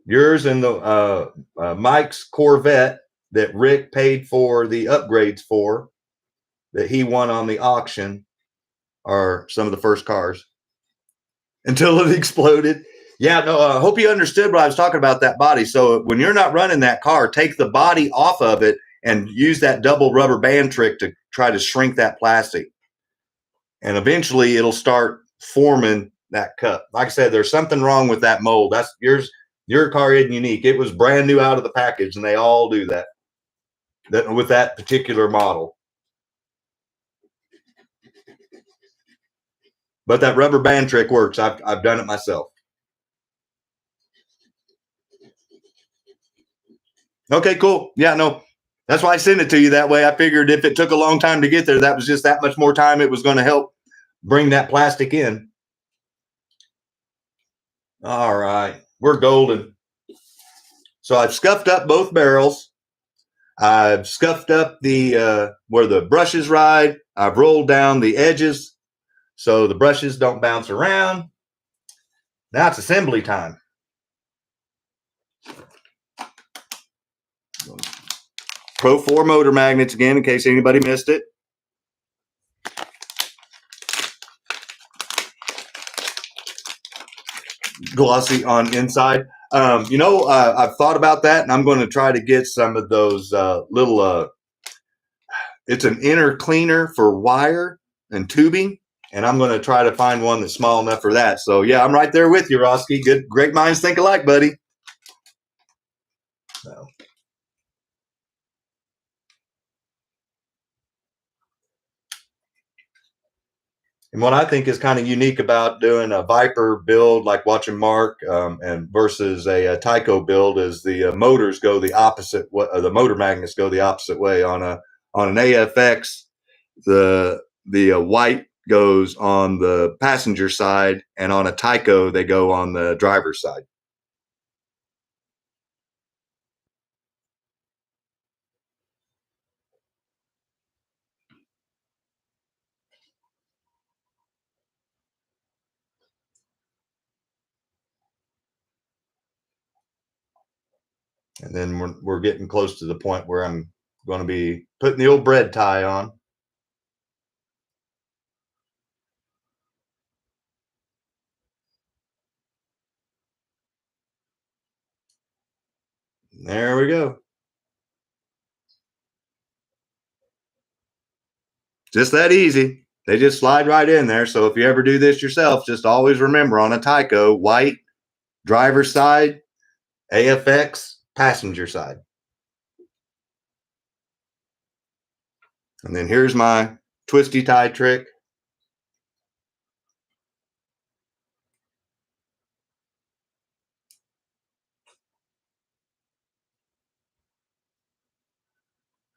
Yours and the Mike's Corvette that Rick paid for the upgrades for, that he won on the auction, are some of the first cars until it exploded. Yeah, no, I hope you understood what I was talking about, that body. So when you're not running that car, take the body off of it and use that double rubber band trick to try to shrink that plastic. And eventually it'll start forming that cup. Like I said, there's something wrong with that mold. That's yours. Your car isn't unique. It was brand new out of the package, and they all do that with that particular model. But that rubber band trick works. I've done it myself. Okay, cool. Yeah, no, that's why I sent it to you that way. I figured if it took a long time to get there, that was just that much more time it was going to help bring that plastic in. All right, we're golden. So I've scuffed up both barrels. I've scuffed up the where the brushes ride. I've rolled down the edges so the brushes don't bounce around. Now it's assembly time. Pro 4 motor magnets again, in case anybody missed it. Glossy on inside. I've thought about that, and I'm going to try to get some of those little. It's an inner cleaner for wire and tubing, and I'm going to try to find one that's small enough for that. So yeah, I'm right there with you, Roski. Good, great minds think alike, buddy. So. And what I think is kind of unique about doing a Viper build, like watching Mark, and versus a Tyco build, is the motors go the opposite way. The motor magnets go the opposite way. On an AFX, the white goes on the passenger side, and on a Tyco, they go on the driver's side. And then we're getting close to the point where I'm going to be putting the old bread tie on. There we go. Just that easy. They just slide right in there. So if you ever do this yourself, just always remember on a Tyco, white, driver's side, AFX, passenger side. And then here's my twisty tie trick.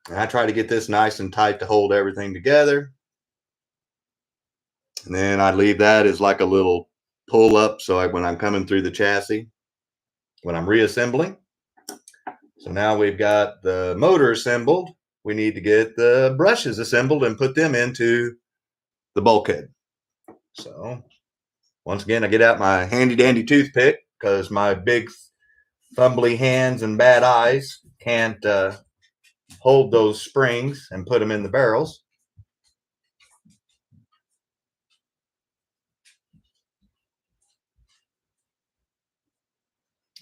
And I try to get this nice and tight to hold everything together. And then I leave that as like a little pull up. So when I'm coming through the chassis, when I'm reassembling. So now we've got the motor assembled. We need to get the brushes assembled and put them into the bulkhead. So once again, I get out my handy dandy toothpick because my big fumbly hands and bad eyes can't hold those springs and put them in the barrels.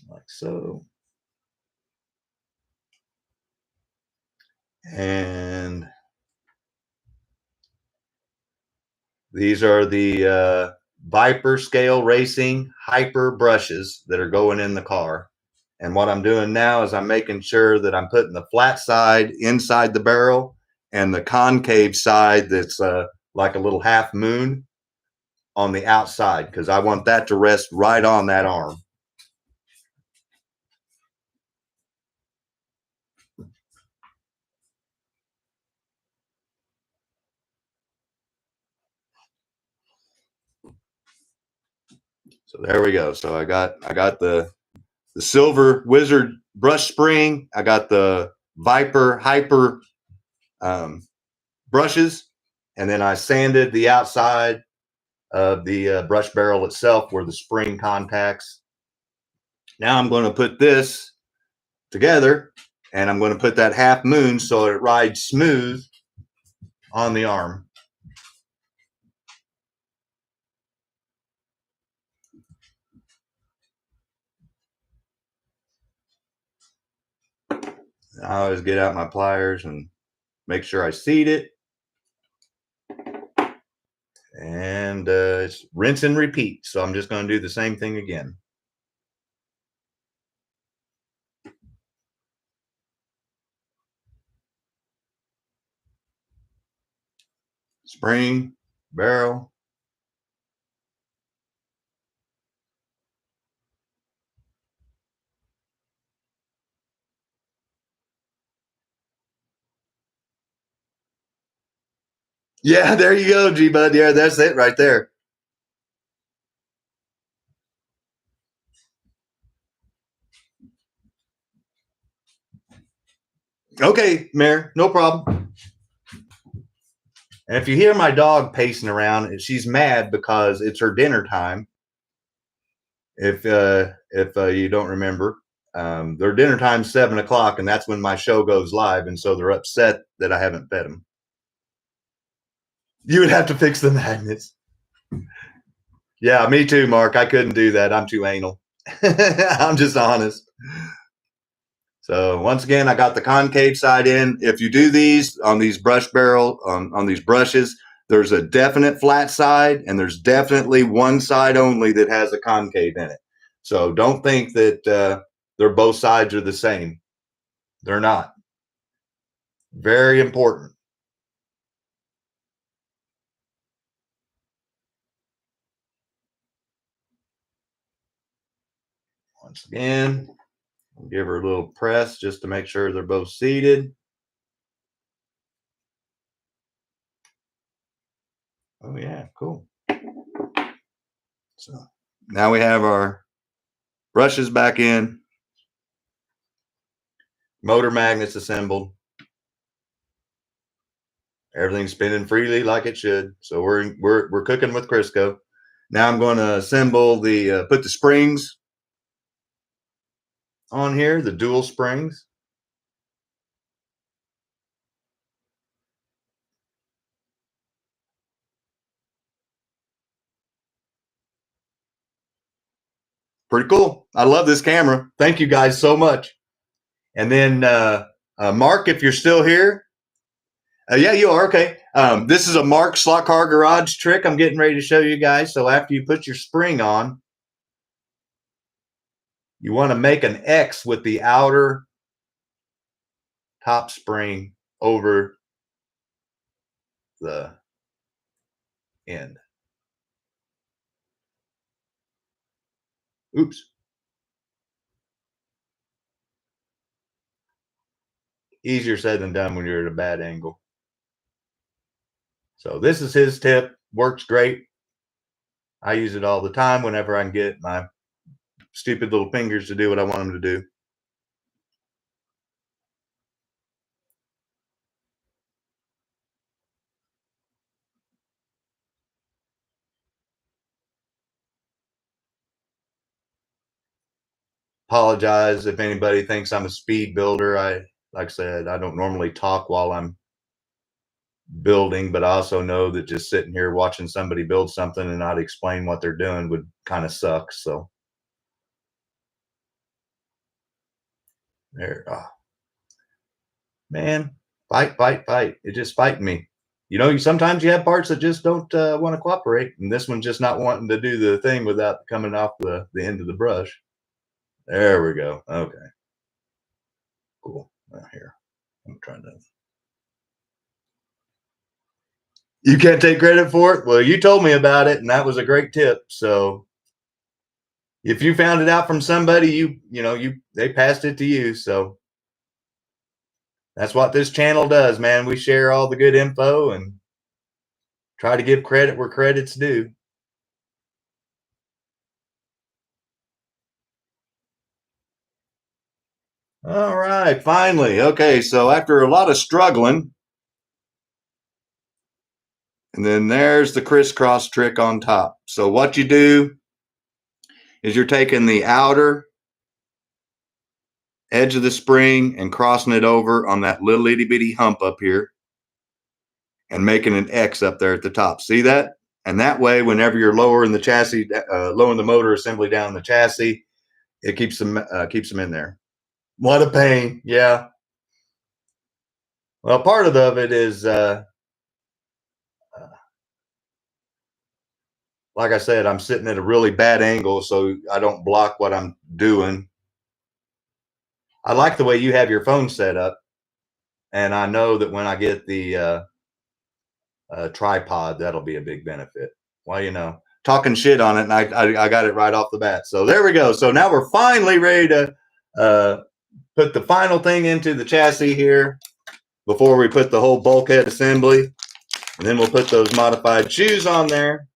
Like so. And these are the ViperScaleRacing Hyper brushes that are going in the car. And what I'm doing now is I'm making sure that I'm putting the flat side inside the barrel and the concave side that's like a little half moon on the outside, because I want that to rest right on that arm. So there we go. So I got the silver wizard brush spring. I got the Viper Hyper brushes, and then I sanded the outside of the brush barrel itself where the spring contacts. Now I'm going to put this together, and I'm going to put that half moon so it rides smooth on the arm. I always get out my pliers and make sure I seat it. And it's rinse and repeat. So I'm just going to do the same thing again. Spring, barrel. Yeah, there you go, G-Bud. Yeah, that's it right there. Okay, Mayor, no problem. And if you hear my dog pacing around, she's mad because it's her dinner time. If you don't remember, their dinner time's 7 o'clock, and that's when my show goes live, and so they're upset that I haven't fed them. You would have to fix the magnets. Yeah, me too, Mark. I couldn't do that. I'm too anal. I'm just honest. So once again, I got the concave side in. If you do these on these brush barrel, on these brushes, there's a definite flat side, and there's definitely one side only that has a concave in it. So don't think that they're both sides are the same. They're not. Very important. Once again, I'll give her a little press just to make sure they're both seated. Oh yeah, cool. So now we have our brushes back in, motor magnets assembled, everything's spinning freely like it should. So we're cooking with Crisco. Now I'm going to assemble the put the springs on here, the dual springs. Pretty cool. I love this camera. Thank you guys so much. And then Mark, if you're still here, Yeah, you are. Okay. This is a Mark slot car garage trick I'm getting ready to show you guys. So after you put your spring on, you want to make an X with the outer top spring over the end. Oops. Easier said than done when you're at a bad angle. So this is his tip. Works great. I use it all the time whenever I can get my stupid little fingers to do what I want them to do. Apologize if anybody thinks I'm a speed builder. Like I said, I don't normally talk while I'm building, but I also know that just sitting here watching somebody build something and not explain what they're doing would kind of suck. So there, man, fight. It just fighting me. You know, sometimes you have parts that just don't want to cooperate, and this one's just not wanting to do the thing without coming off the end of the brush. There we go. Okay, cool. Here, I'm trying to. You can't take credit for it. Well, you told me about it, and that was a great tip. So if you found it out from somebody, they passed it to you. So that's what this channel does, man. We share all the good info and try to give credit where credit's due. All right, finally. Okay, so after a lot of struggling, and then there's the crisscross trick on top. So what you do is you're taking the outer edge of the spring and crossing it over on that little itty bitty hump up here and making an X up there at the top. See that? And that way, whenever you're lowering the chassis, lowering the motor assembly down the chassis, it keeps them in there. What a pain. Yeah. Well, part of it is, like I said, I'm sitting at a really bad angle, so I don't block what I'm doing. I like the way you have your phone set up, and I know that when I get the tripod, that'll be a big benefit. Well, talking shit on it, and I got it right off the bat. So there we go. So now we're finally ready to put the final thing into the chassis here before we put the whole bulkhead assembly. And then we'll put those modified shoes on there.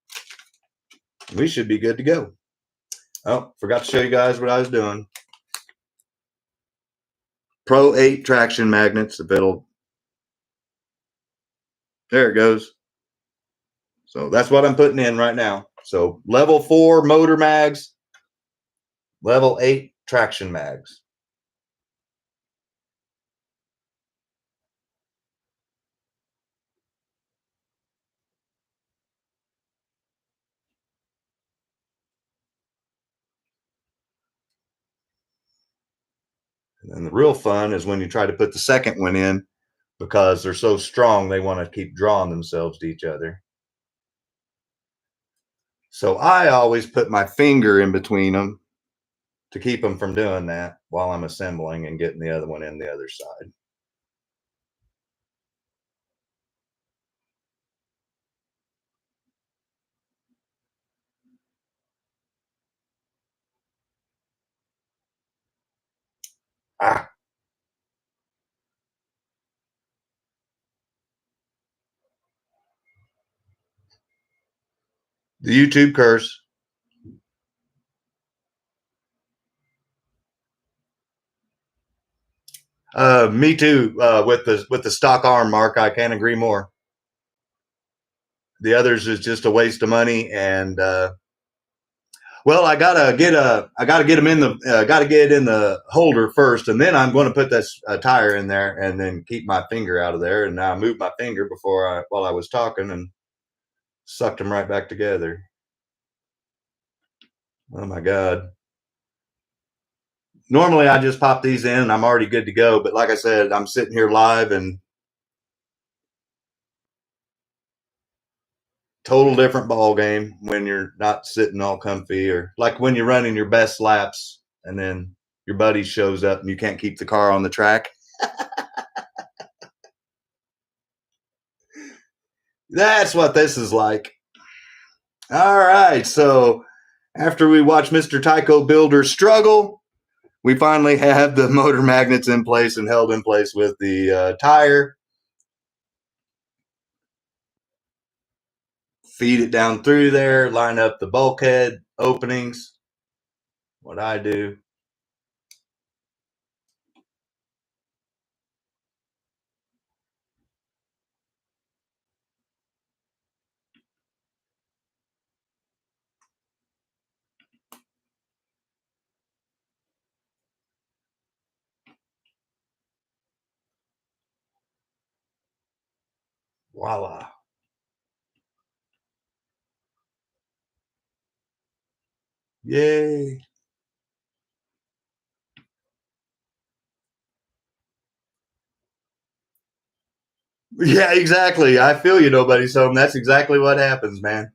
We should be good to go. Oh, forgot to show you guys what I was doing. Pro 8 traction magnets. There it goes. So that's what I'm putting in right now. So level 4 motor mags, level 8 traction mags. And the real fun is when you try to put the second one in, because they're so strong, they want to keep drawing themselves to each other. So I always put my finger in between them to keep them from doing that while I'm assembling and getting the other one in the other side. Ah. The YouTube curse. Me too. With the stock arm, Mark, I can't agree more. The others is just a waste of money, and well, I gotta get them in the gotta get it in the holder first, and then I'm going to put this tire in there, and then keep my finger out of there. And now I moved my finger while I was talking, and sucked them right back together. Oh my God. Normally I just pop these in and I'm already good to go. But like I said, I'm sitting here live and total different ball game when you're not sitting all comfy, or like when you're running your best laps and then your buddy shows up and you can't keep the car on the track. That's what this is like. All right, so after we watch Mr. Tyco Builder struggle, we finally have the motor magnets in place and held in place with the tire. Feed it down through there, line up the bulkhead openings. What I do. Voila. Yay. Yeah, exactly. I feel you, nobody's home. That's exactly what happens, man.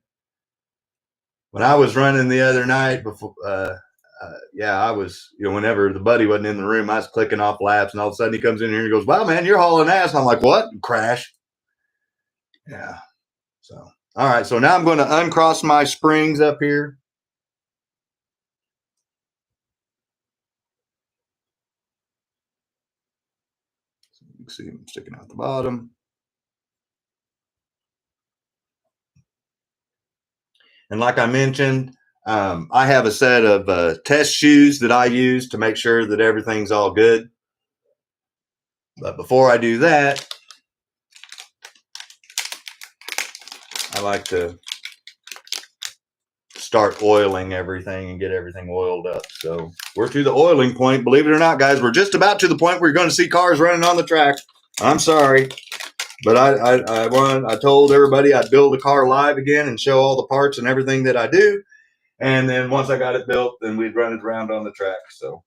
When I was running the other night before, yeah, I was, whenever the buddy wasn't in the room, I was clicking off laps, and all of a sudden he comes in here and he goes, "Wow, man, you're hauling ass." And I'm like, "What?" And crash. Yeah. So, all right. So now I'm going to uncross my springs up here. So you can see them sticking out the bottom. And like I mentioned, I have a set of test shoes that I use to make sure that everything's all good. But before I do that, I like to start oiling everything and get everything oiled up. So we're to the oiling point. Believe it or not, guys, we're just about to the point where you're going to see cars running on the track. I'm sorry, but I told everybody I'd build a car live again and show all the parts and everything that I do. And then once I got it built, then we'd run it around on the track. So.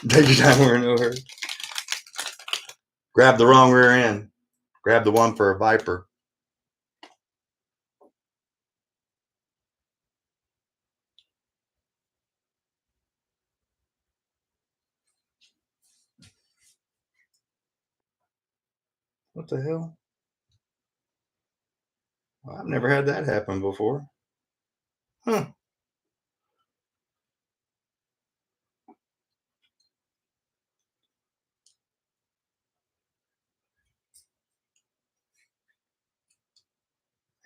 Take your time, we're in no hurry. Grab the wrong rear end. Grab the one for a Viper. What the hell? Well, I've never had that happen before. Huh.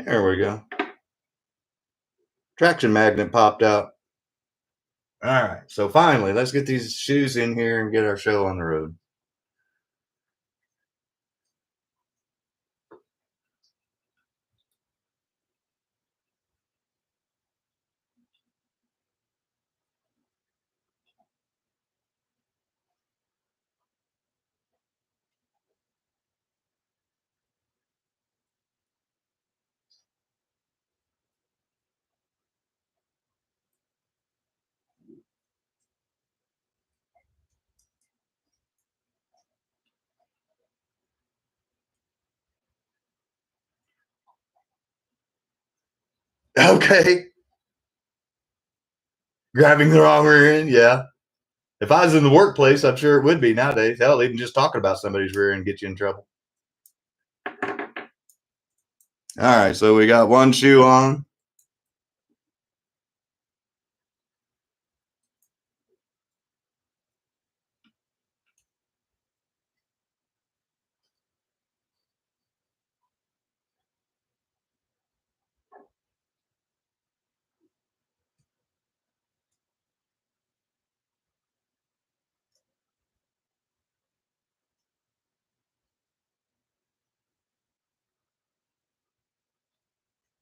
There we go. Traction magnet popped out. All right. So finally, let's get these shoes in here and get our show on the road. Okay. Grabbing the wrong rear end. Yeah. If I was in the workplace, I'm sure it would be nowadays. Hell, even just talking about somebody's rear end get you in trouble. All right. So we got one shoe on.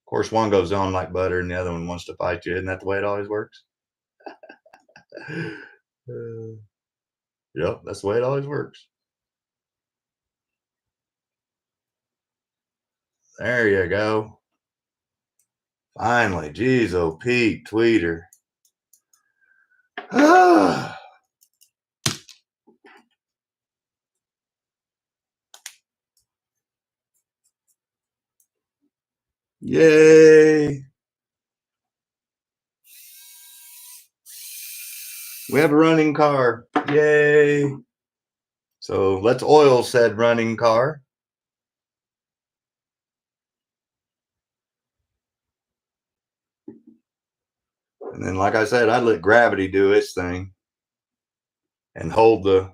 Of course, one goes on like butter and the other one wants to fight you. Isn't that the way it always works? Yep, that's the way it always works. There you go. Finally, geez, oh Pete, tweeter. Yay. We have a running car. Yay. So let's oil said running car. And then, like I said, I let gravity do its thing and hold the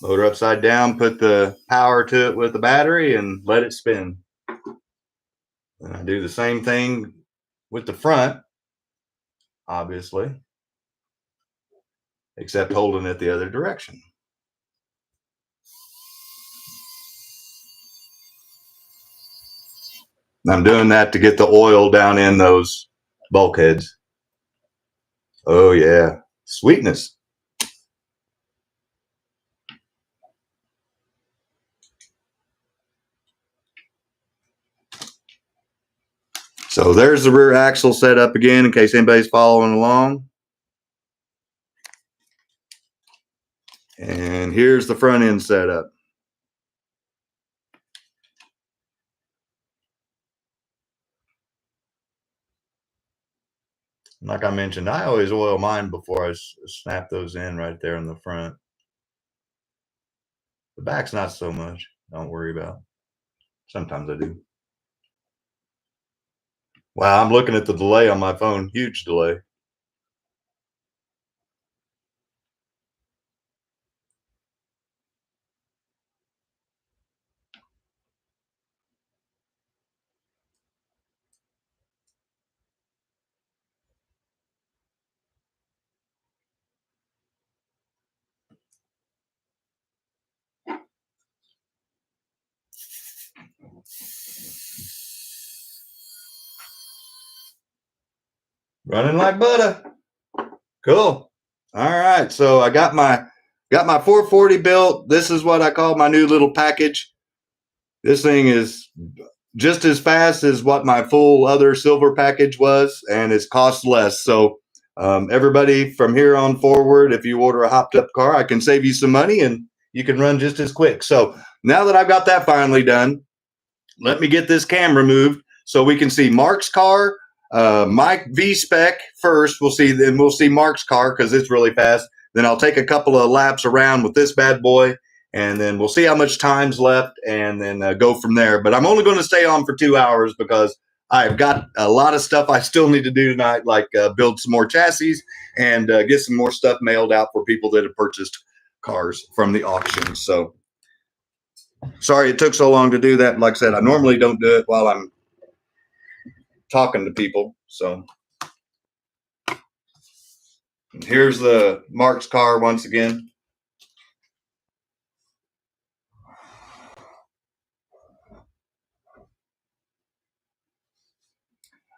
motor upside down, put the power to it with the battery and let it spin. And I do the same thing with the front, obviously, except holding it the other direction. I'm doing that to get the oil down in those bulkheads. Oh yeah, sweetness. So there's the rear axle set up again in case anybody's following along. And here's the front end setup. Like I mentioned, I always oil mine before I snap those in right there in the front. The back's not so much. Don't worry about. Sometimes I do. Wow, I'm looking at the delay on my phone. Huge delay. Running like butter. Cool. All right, so I got my 440 built. This is what I call my new little package. This thing is just as fast as what my full other silver package was, and it's cost less. So everybody from here on forward, if you order a hopped up car, I can save you some money and you can run just as quick. So now that I've got that finally done, let me get this camera moved so we can see Mark's car, my V-Spec first. Then we'll see Mark's car because it's really fast. Then I'll take a couple of laps around with this bad boy, and then we'll see how much time's left, and then go from there. But I'm only going to stay on for 2 hours because I've got a lot of stuff I still need to do tonight, like build some more chassis and get some more stuff mailed out for people that have purchased cars from the auction. So sorry it took so long to do that. Like I said, I normally don't do it while I'm talking to people. So here's the Mark's car once again.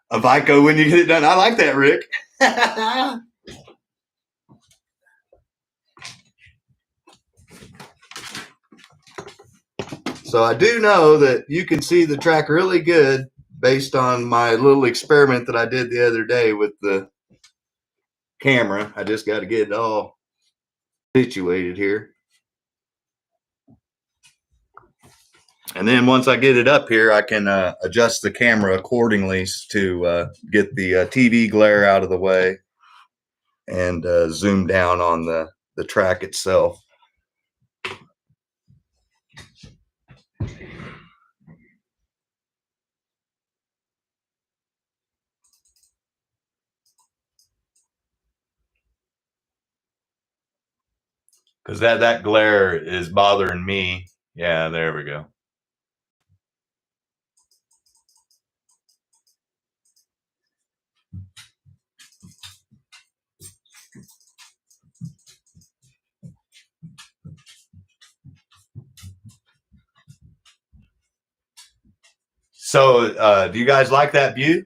A Vico when you get it done. I like that, Rick. So I do know that you can see the track really good based on my little experiment that I did the other day with the camera. I just got to get it all situated here. And then once I get it up here, I can adjust the camera accordingly to get the TV glare out of the way and zoom down on the track itself. Because that glare is bothering me. Yeah, there we go. So do you guys like that view?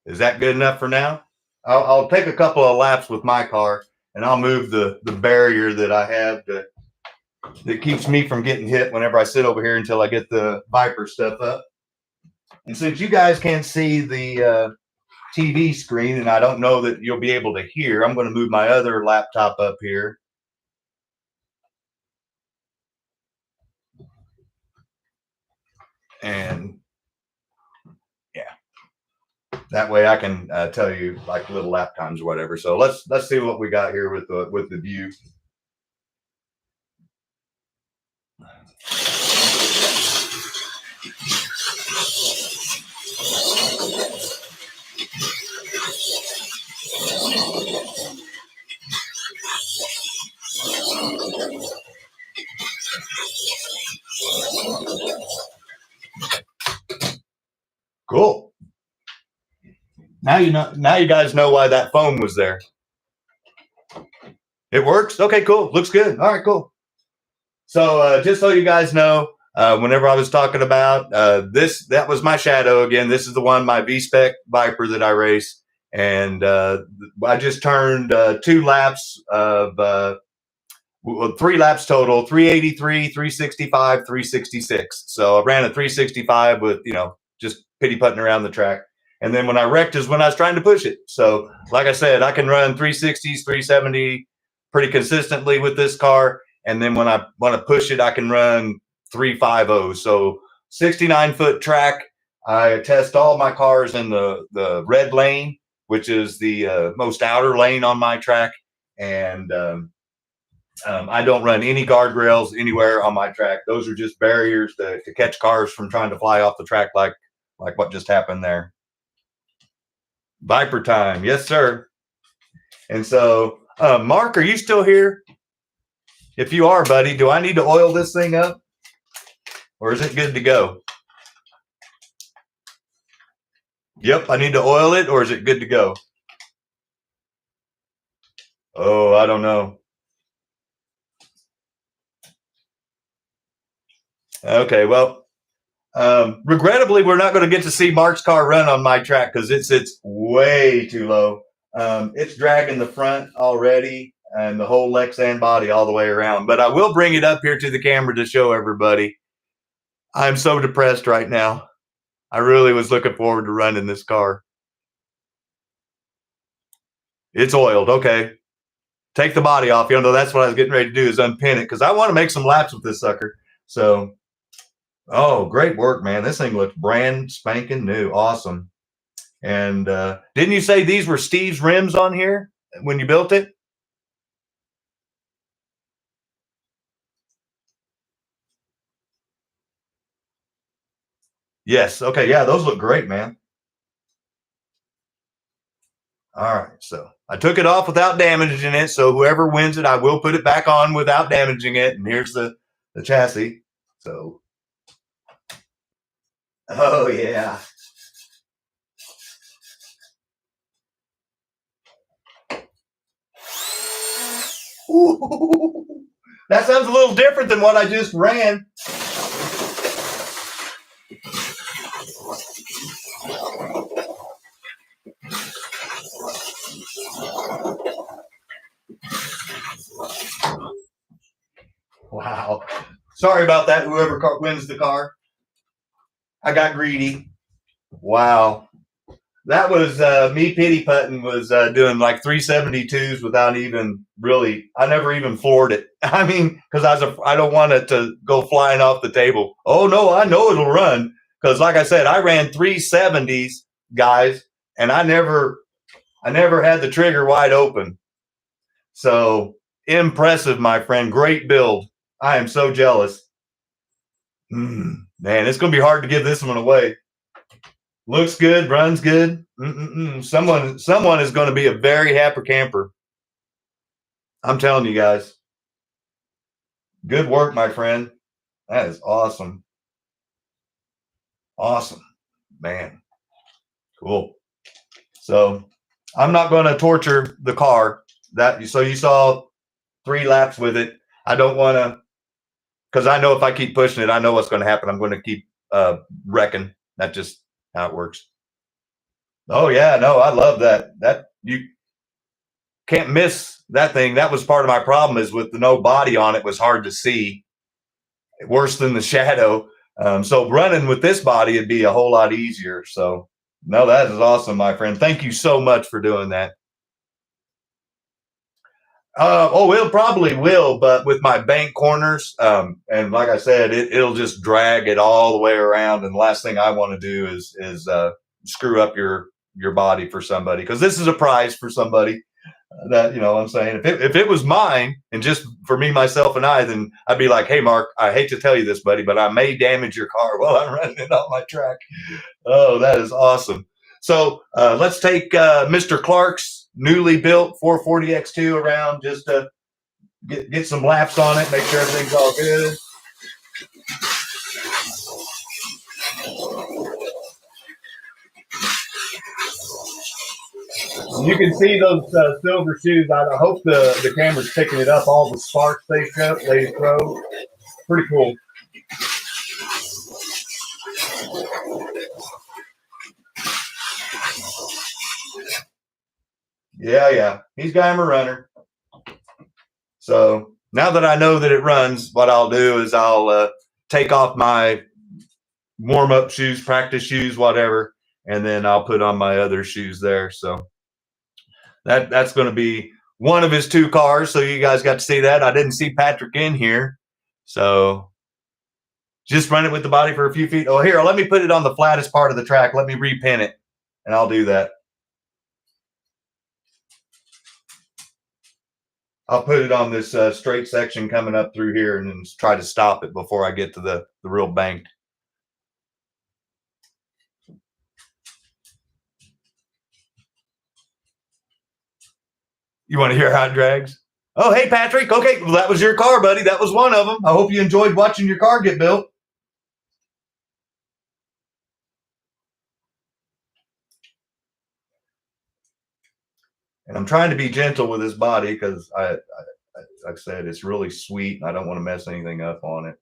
Is that good enough for now? I'll take a couple of laps with my car, and I'll move the barrier that I have that keeps me from getting hit whenever I sit over here until I get the Viper stuff up. And since you guys can't see the TV screen, and I don't know that you'll be able to hear, I'm going to move my other laptop up here. And yeah, that way I can tell you like little lap times or whatever. So let's see what we got here with the view. Cool. Now you know. Now you guys know why that foam was there. It works. Okay, cool. Looks good. All right, cool. So just so you guys know, whenever I was talking about this, that was my shadow again. This is the one, my V-Spec Viper that I race, and I just turned 2 laps of 3 laps total: 383, 365, 366. So I ran a 365 with just pity putting around the track. And then when I wrecked is when I was trying to push it. So like I said, I can run 360s, 370 pretty consistently with this car. And then when I want to push it, I can run 350. So 69-foot track. I test all my cars in the red lane, which is the most outer lane on my track. And I don't run any guardrails anywhere on my track. Those are just barriers to catch cars from trying to fly off the track like what just happened there. Viper time. Yes, sir. And so, Mark, are you still here? If you are, buddy, do I need to oil this thing up? Or is it good to go? Yep, I need to oil it, or is it good to go? Oh, I don't know. Okay, well, regrettably, we're not going to get to see Mark's car run on my track because it sits way too low. It's dragging the front already and the whole Lexan body all the way around. But I will bring it up here to the camera to show everybody. I'm so depressed right now. I really was looking forward to running this car. It's oiled. Okay. Take the body off. That's what I was getting ready to do, is unpin it, because I want to make some laps with this sucker. So, oh, great work, man. This thing looks brand spanking new. Awesome. And didn't you say these were Steve's rims on here when you built it? Yes. Okay. Yeah, those look great, man. All right. So I took it off without damaging it. So whoever wins it, I will put it back on without damaging it. And here's the chassis. So, oh, yeah. Ooh, that sounds a little different than what I just ran. Wow. Sorry about that, whoever wins the car. I got greedy. Wow. That was me pity putting, was doing like 372s without even really, I never even floored it. I mean, because I don't want it to go flying off the table. Oh, no, I know it'll run. Because like I said, I ran 370s, guys, and I never had the trigger wide open. So impressive, my friend. Great build. I am so jealous. Man, it's going to be hard to give this one away. Looks good, runs good. Someone is going to be a very happy camper. I'm telling you guys. Good work, my friend. That is awesome. Awesome, man. Cool. So I'm not going to torture the car. So you saw 3 laps with it. I don't want to because I know if I keep pushing it, I know what's going to happen. I'm going to keep wrecking. That's just how it works. Oh yeah, no, I love that. That you can't miss that thing. That was part of my problem, is with the no body on it was hard to see, worse than the shadow. So running with this body, it'd be a whole lot easier. So no, that is awesome, my friend. Thank you so much for doing that. Oh, it probably will, but with my bank corners, and like I said, it'll just drag it all the way around. And the last thing I want to do is screw up your body for somebody, because this is a prize for somebody. That, you know what I'm saying, if it was mine and just for me, myself, and I, then I'd be like, hey, Mark, I hate to tell you this, buddy, but I may damage your car while I'm running it on my track. Oh, that is awesome. So let's take Mr. Clark's newly built 440X2 around, just to get some laps on it, make sure everything's all good. You can see those silver shoes. I hope the camera's picking it up. All the sparks they throw. Pretty cool. Yeah. He's got him a runner. So now that I know that it runs, what I'll do is I'll take off my warm-up shoes, practice shoes, whatever, and then I'll put on my other shoes there. So that's going to be one of his two cars. So you guys got to see that. I didn't see Patrick in here, so just run it with the body for a few feet. Oh, here, let me put it on the flattest part of the track. Let me repin it, and I'll do that. I'll put it on this straight section coming up through here, and then try to stop it before I get to the real bank. You want to hear how it drags? Oh, hey, Patrick. Okay, well, that was your car, buddy. That was one of them. I hope you enjoyed watching your car get built. And I'm trying to be gentle with his body, because like I said, it's really sweet. I don't want to mess anything up on it.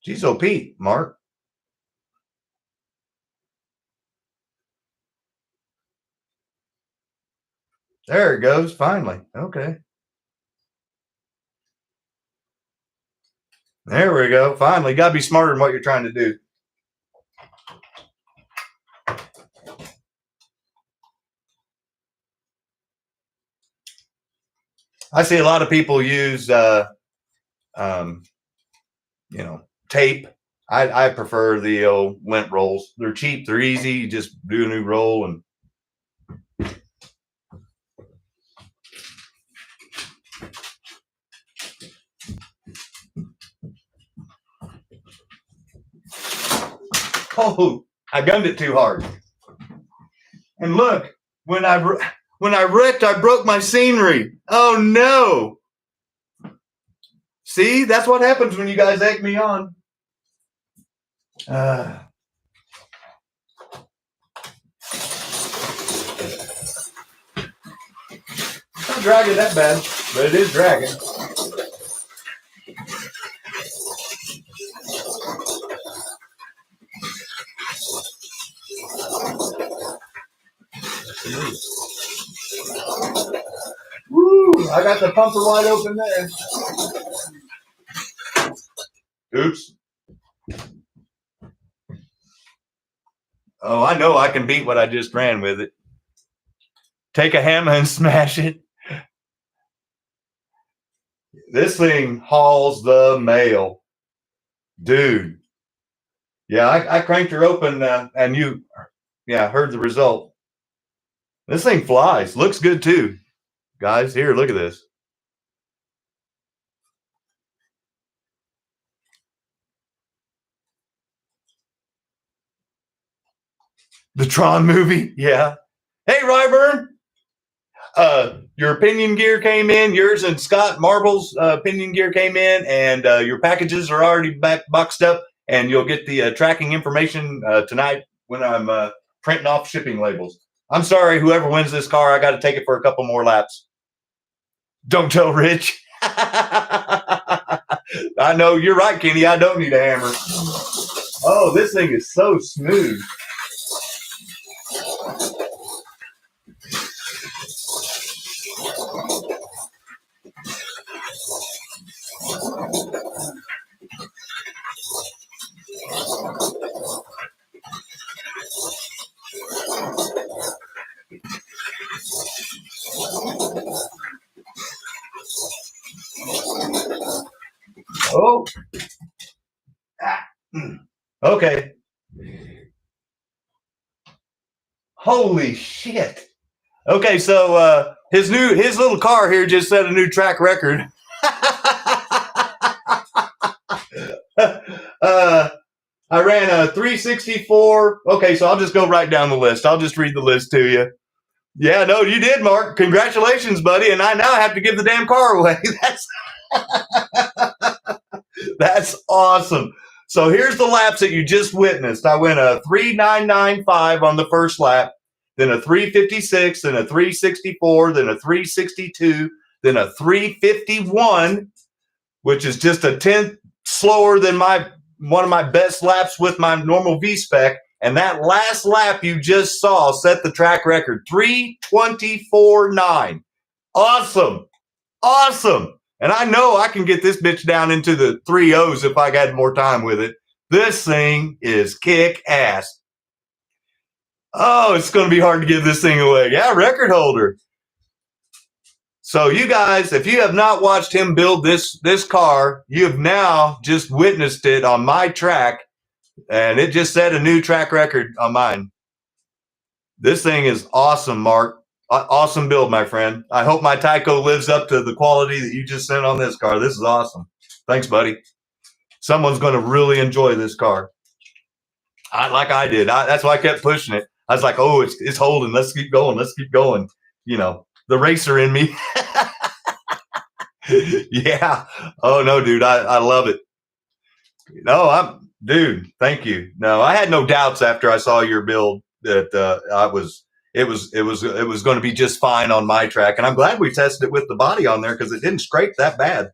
Geez, oh, Pete, Mark. There it goes, finally. Okay. There we go. Finally. Got to be smarter than what you're trying to do. I see a lot of people use, tape. I prefer the old lint rolls. They're cheap. They're easy. You just do a new roll and. Oh, I gunned it too hard. And look, when I wrecked, I broke my scenery. Oh no! See, that's what happens when you guys egg me on. It's not dragging that bad, but it is dragging. Woo! I got the pumper wide open there. Oops. Oh, I know I can beat what I just ran with it. Take a hammer and smash it. This thing hauls the mail. Dude. Yeah, I cranked her open and you heard the result. This thing flies. Looks good too. Guys, here, look at this. The Tron movie? Yeah. Hey, Ryburn. Your pinion gear came in. Yours and Scott Marble's pinion gear came in, and your packages are already boxed up, and you'll get the tracking information tonight when I'm printing off shipping labels. I'm sorry, whoever wins this car, I got to take it for a couple more laps. Don't tell Rich. I know, you're right, Kenny. I don't need a hammer. Oh, this thing is so smooth. Oh. Okay. Holy shit. Okay, so his little car here just set a new track record. I ran a 364. Okay, so I'll just go right down the list. I'll just read the list to you. Yeah, no, you did, Mark. Congratulations, buddy. And I now have to give the damn car away. That's awesome. So here's the laps that you just witnessed. I went a 3995 on the first lap, then a 356, then a 364, then a 362, then a 351, which is just a tenth slower than one of my best laps with my normal V-spec. And that last lap you just saw set the track record, 324.9. Awesome. Awesome. And I know I can get this bitch down into the 3.0s if I got more time with it. This thing is kick ass. Oh, it's going to be hard to give this thing away. Yeah, record holder. So you guys, if you have not watched him build this car, you have now just witnessed it on my track, and it just set a new track record on mine. This thing is awesome, Mark. Awesome build, my friend. I hope my Tyco lives up to the quality that you just sent on this car. This is awesome. Thanks, buddy. Someone's going to really enjoy this car. Like I did. That's why I kept pushing it. I was like, oh, it's holding. Let's keep going. Let's keep going. You know, the racer in me. Yeah. Oh, no, dude. I love it. No, dude, thank you. No, I had no doubts after I saw your build that it was going to be just fine on my track. And I'm glad we tested it with the body on there because it didn't scrape that bad.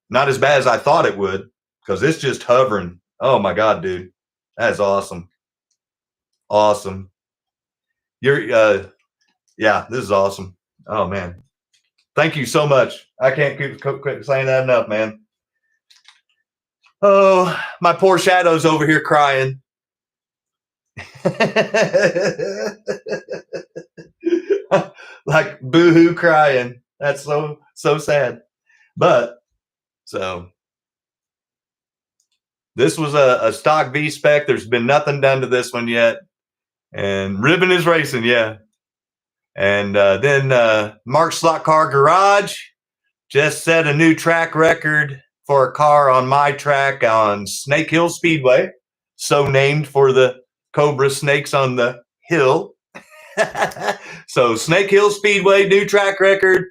Not as bad as I thought it would because it's just hovering. Oh my God, dude. That is awesome. Awesome. Yeah, this is awesome. Oh man. Thank you so much. I can't keep saying that enough, man. Oh, my poor Shadow's over here crying. Like boo-hoo crying. That's so sad. But so this was a stock V-spec. There's been nothing done to this one yet. And Ribbon is racing, yeah. And then Mark's Slot Car Garage just set a new track record for a car on my track on Snake Hill Speedway. So named for the cobra snakes on the hill. So Snake Hill Speedway, new track record.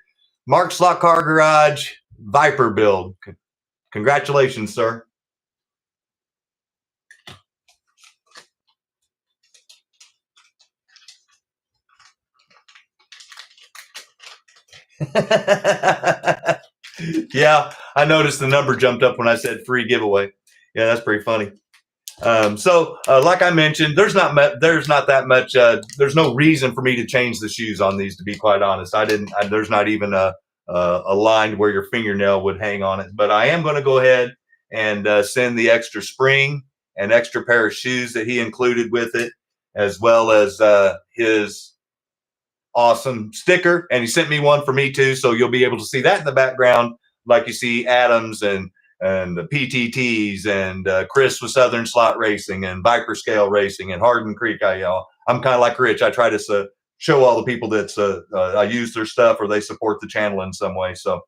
Mark's Slot Car Garage, Viper build. Congratulations, sir. Yeah, I noticed the number jumped up when I said free giveaway. Yeah, that's pretty funny. So like I mentioned, there's not that much. There's no reason for me to change the shoes on these, to be quite honest. There's not even a line where your fingernail would hang on it. But I am going to go ahead and send the extra spring and extra pair of shoes that he included with it, as well as his awesome sticker. And he sent me one for me too, so you'll be able to see that in the background, like you see Adams and the PTTs and Chris with Southern Slot Racing and ViperScaleRacing and Harden Creek. I'm kind of like Rich. I try to show all the people that I use their stuff or they support the channel in some way. So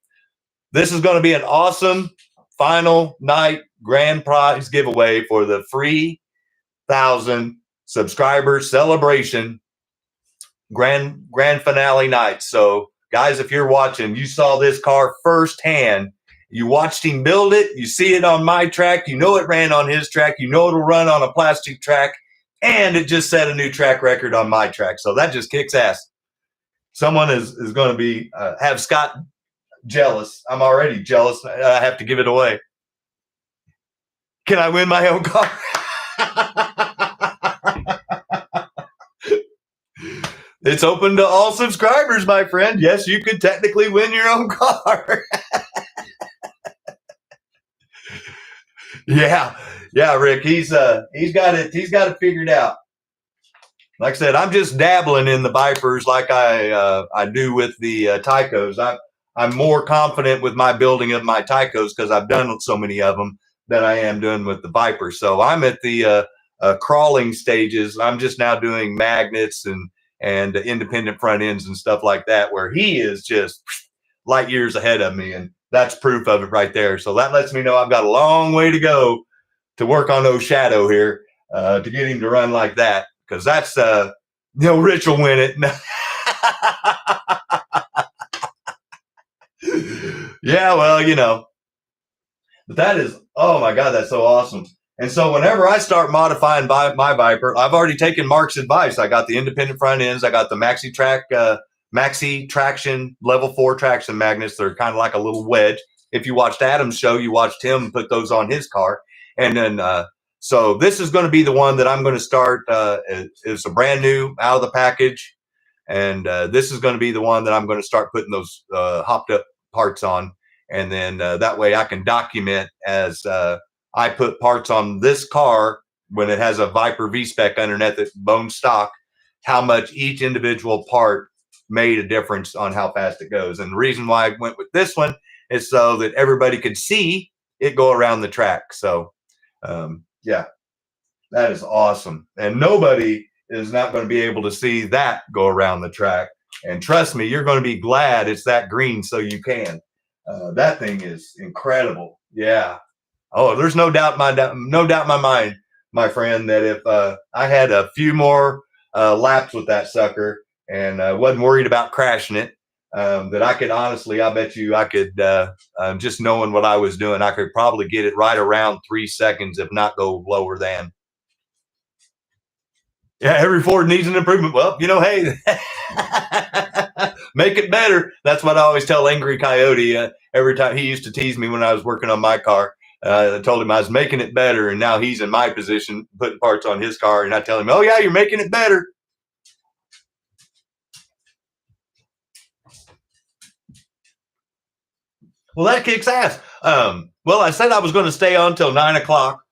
this is going to be an awesome final night grand prize giveaway for the free 1,000 subscriber celebration grand finale night. So guys, if you're watching, you saw this car firsthand. You watched him build it. You see it on my track. You know it ran on his track. You know it'll run on a plastic track. And it just set a new track record on my track. So that just kicks ass. Someone is going to be have Scott jealous. I'm already jealous. I have to give it away. Can I win my own car? It's open to all subscribers, my friend. Yes, you could technically win your own car. Yeah, Rick. He's got it figured out. Like I said, I'm just dabbling in the Vipers like I do with the Tycos. I'm more confident with my building of my Tycos because I've done so many of them than I am doing with the Vipers. So I'm at the crawling stages. I'm just now doing magnets and independent front ends and stuff like that, where he is just light years ahead of me, and that's proof of it right there. So that lets me know I've got a long way to go to work on those shadow here to get him to run like that, because that's Rich will win it. Yeah, well, but that is, oh my God, that's so awesome. And so whenever I start modifying my Viper, I've already taken Mark's advice. I got the independent front ends. I got the maxi traction level 4 traction magnets. They're kind of like a little wedge. If you watched Adam's show, you watched him put those on his car. And then, so this is going to be the one that I'm going to start. It's a brand new out of the package. And this is going to be the one that I'm going to start putting those hopped up parts on. And then that way I can document as I put parts on this car when it has a Viper V-Spec underneath it, bone stock, how much each individual part made a difference on how fast it goes. And the reason why I went with this one is so that everybody could see it go around the track. So, yeah, that is awesome. And nobody is not going to be able to see that go around the track. And trust me, you're going to be glad it's that green so you can. That thing is incredible. Yeah. Oh, there's no doubt in my mind, my friend, that if I had a few more laps with that sucker and wasn't worried about crashing it, that I could honestly, I bet you I could, just knowing what I was doing, I could probably get it right around 3 seconds, if not go lower than. Yeah, every Ford needs an improvement. Well, hey, make it better. That's what I always tell Angry Coyote. Every time he used to tease me when I was working on my car. I told him I was making it better, and now he's in my position putting parts on his car, and I tell him, oh, yeah, you're making it better. Well, that kicks ass. Well, I said I was going to stay on till 9 o'clock,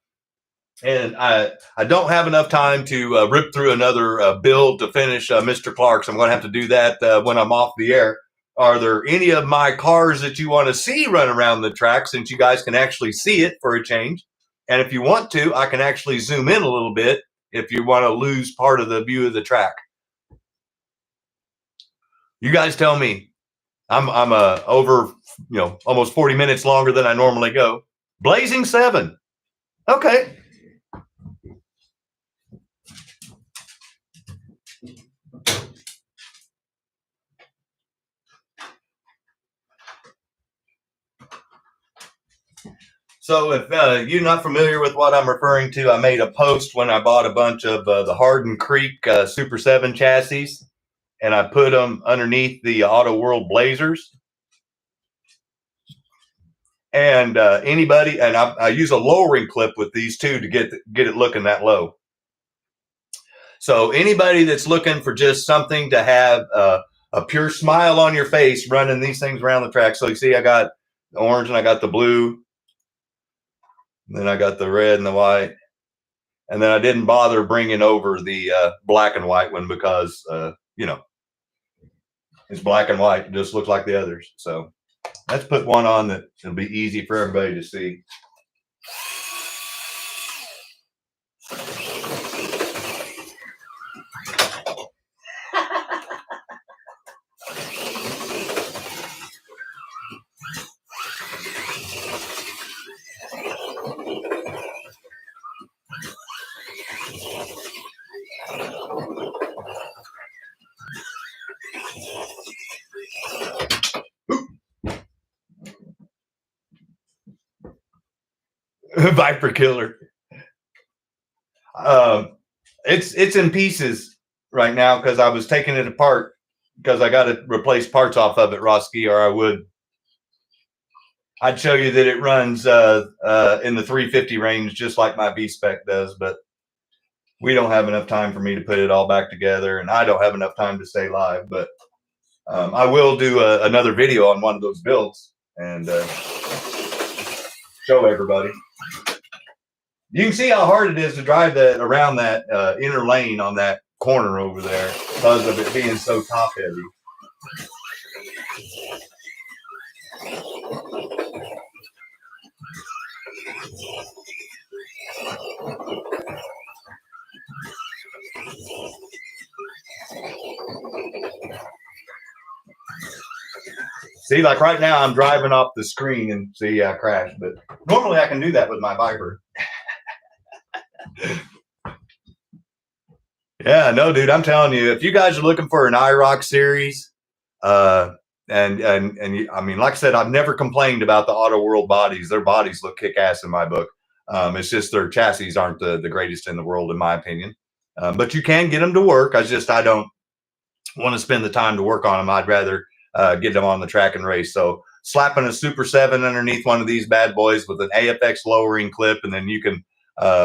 and I don't have enough time to rip through another build to finish Mr. Clark's. I'm going to have to do that when I'm off the air. Are there any of my cars that you want to see run around the track, since you guys can actually see it for a change? And if you want to, I can actually zoom in a little bit if you want to lose part of the view of the track. You guys tell me. I'm over, almost 40 minutes longer than I normally go. Blazing 7. Okay. So if you're not familiar with what I'm referring to, I made a post when I bought a bunch of the Harden Creek Super 7 chassis, and I put them underneath the Auto World Blazers. And anybody, and I use a lowering clip with these two to get it looking that low. So anybody that's looking for just something to have a pure smile on your face running these things around the track. So you see, I got the orange and I got the blue. And then I got the red and the white. And then I didn't bother bringing over the black and white one because, it's black and white. It just looks like the others. So let's put one on that it'll be easy for everybody to see. Viper killer. It's in pieces right now because I was taking it apart because I got to replace parts off of it, Roski, or I'd show you that it runs in the 350 range just like my V-Spec does, but we don't have enough time for me to put it all back together, and I don't have enough time to stay live, but I will do another video on one of those builds and show everybody. You can see how hard it is to drive that around that inner lane on that corner over there because of it being so top heavy. See, like right now, I'm driving off the screen and see I crashed, but normally I can do that with my Viper. Yeah, no, dude, I'm telling you, if you guys are looking for an IROC series, and I mean, like I said, I've never complained about the Auto World bodies. Their bodies look kick-ass in my book. It's just their chassis aren't the greatest in the world, in my opinion. But you can get them to work. I don't want to spend the time to work on them. I'd rather get them on the track and race. So slapping a Super 7 underneath one of these bad boys with an AFX lowering clip, and then you can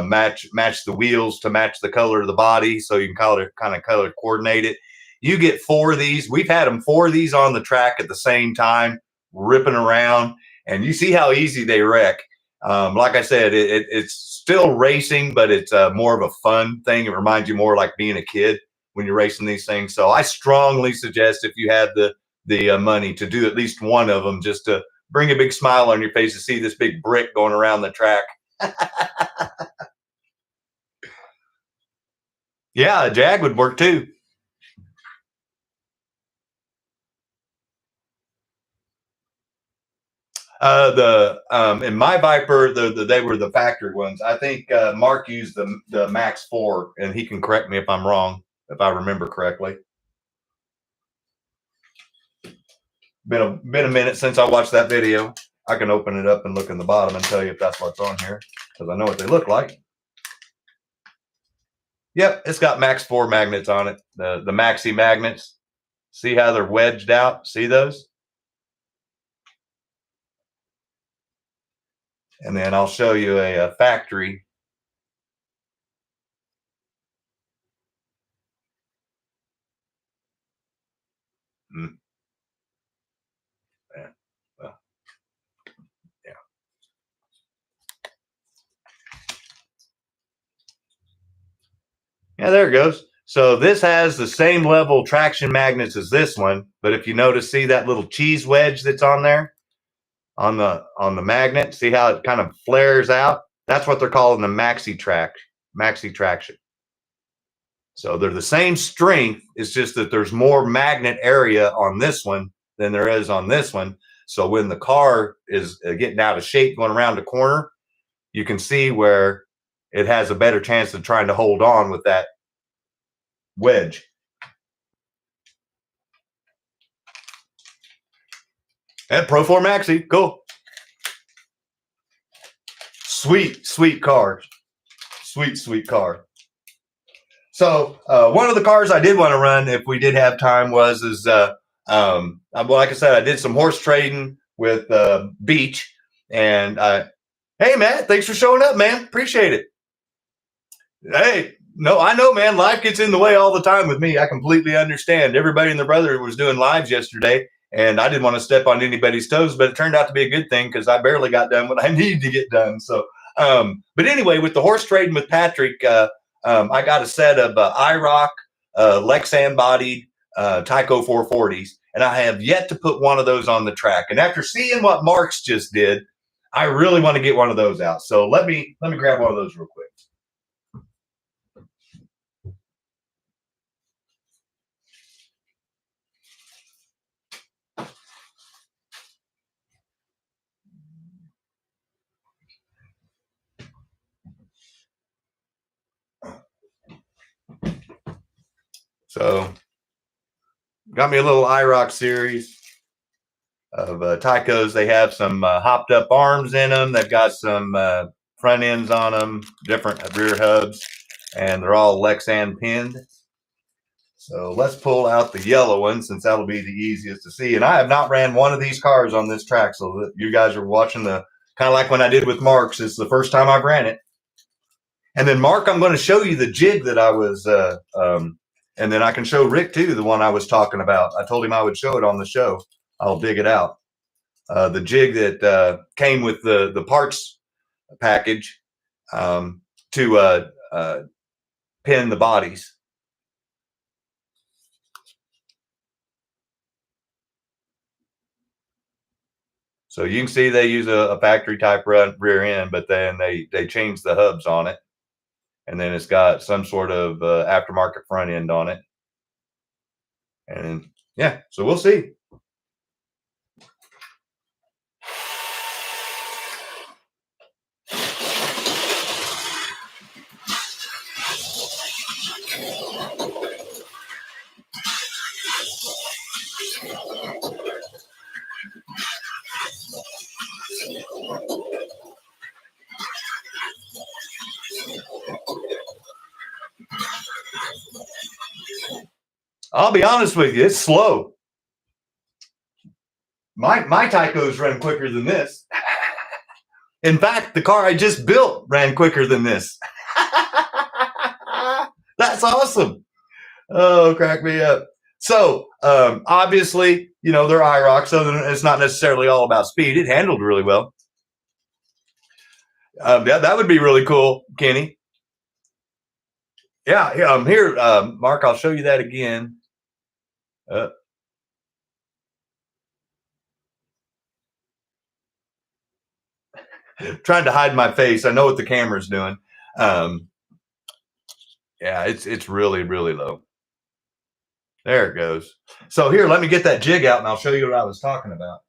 match the wheels to match the color of the body, so you can kind of color coordinate it. You get 4 of these. We've had them 4 of these on the track at the same time, ripping around, and you see how easy they wreck. Like I said, it's still racing, but it's more of a fun thing. It reminds you more like being a kid when you're racing these things. So I strongly suggest, if you have the money, to do at least one of them, just to bring a big smile on your face to see this big brick going around the track. Yeah, a Jag would work too. In my Viper, they were the factory ones. I think Mark used the Max 4, and he can correct me if I'm wrong, if I remember correctly. Been a minute since I watched that video. I can open it up and look in the bottom and tell you if that's what's on here, because I know what they look like. Yep, it's got Max 4 magnets on it, the Maxi magnets. See how they're wedged out? See those? And then I'll show you a factory. Yeah. Well, yeah. Yeah, there it goes. So this has the same level traction magnets as this one, but if you notice, see that little cheese wedge that's on there on the magnet? See how it kind of flares out? That's what they're calling the maxi traction. So they're the same strength. It's just that there's more magnet area on this one than there is on this one. So when the car is getting out of shape going around the corner, you can see where it has a better chance of trying to hold on with that wedge. And Pro 4 Maxi, cool. Sweet car. Sweet car. So one of the cars I did want to run, if we did have time, was like I said, I did some horse trading with Beach, and hey Matt, thanks for showing up, man. Appreciate it. Hey, no, I know, man. Life gets in the way all the time with me. I completely understand. Everybody and their brother was doing lives yesterday, and I didn't want to step on anybody's toes, but it turned out to be a good thing because I barely got done what I needed to get done. So, but anyway, with the horse trading with Patrick, I got a set of IROC, Lexan bodied Tyco 440s, and I have yet to put one of those on the track. And after seeing what Mark's just did, I really want to get one of those out. So let me grab one of those real quick. So got me a little IROC series of Tycos. They have some hopped up arms in them. They've got some front ends on them, different rear hubs, and they're all Lexan pinned. So let's pull out the yellow one, since that'll be the easiest to see. And I have not ran one of these cars on this track, so that you guys are watching the, kind of like when I did with Mark's, it's the first time I've ran it. And then Mark, I'm going to show you the jig that I was, and then I can show Rick too, the one I was talking about. I told him I would show it on the show. I'll dig it out. The jig that came with the parts package to pin the bodies. So you can see they use a factory type rear end, but then they changed the hubs on it. And then it's got some sort of aftermarket front end on it. And yeah, so we'll see. I'll be honest with you, it's slow. My Tycos run quicker than this. In fact, the car I just built ran quicker than this. That's awesome. Oh, crack me up. So obviously, you know, they're IROC, so it's not necessarily all about speed. It handled really well. Yeah, that would be really cool, Kenny. Yeah, here, Mark, I'll show you that again. Trying to hide my face. I know what the camera's doing. Yeah, it's really, really low. There it goes. So here, let me get that jig out and I'll show you what I was talking about.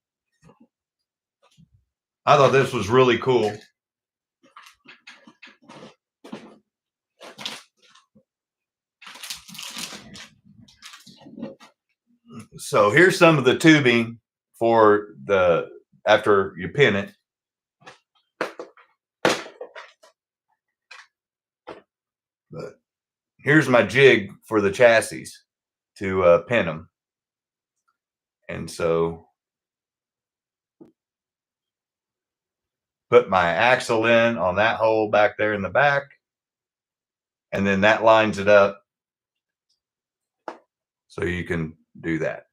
I thought this was really cool. So here's some of the tubing for the, after you pin it. But here's my jig for the chassis to pin them. And so put my axle in on that hole back there in the back. And then that lines it up. So you can do that.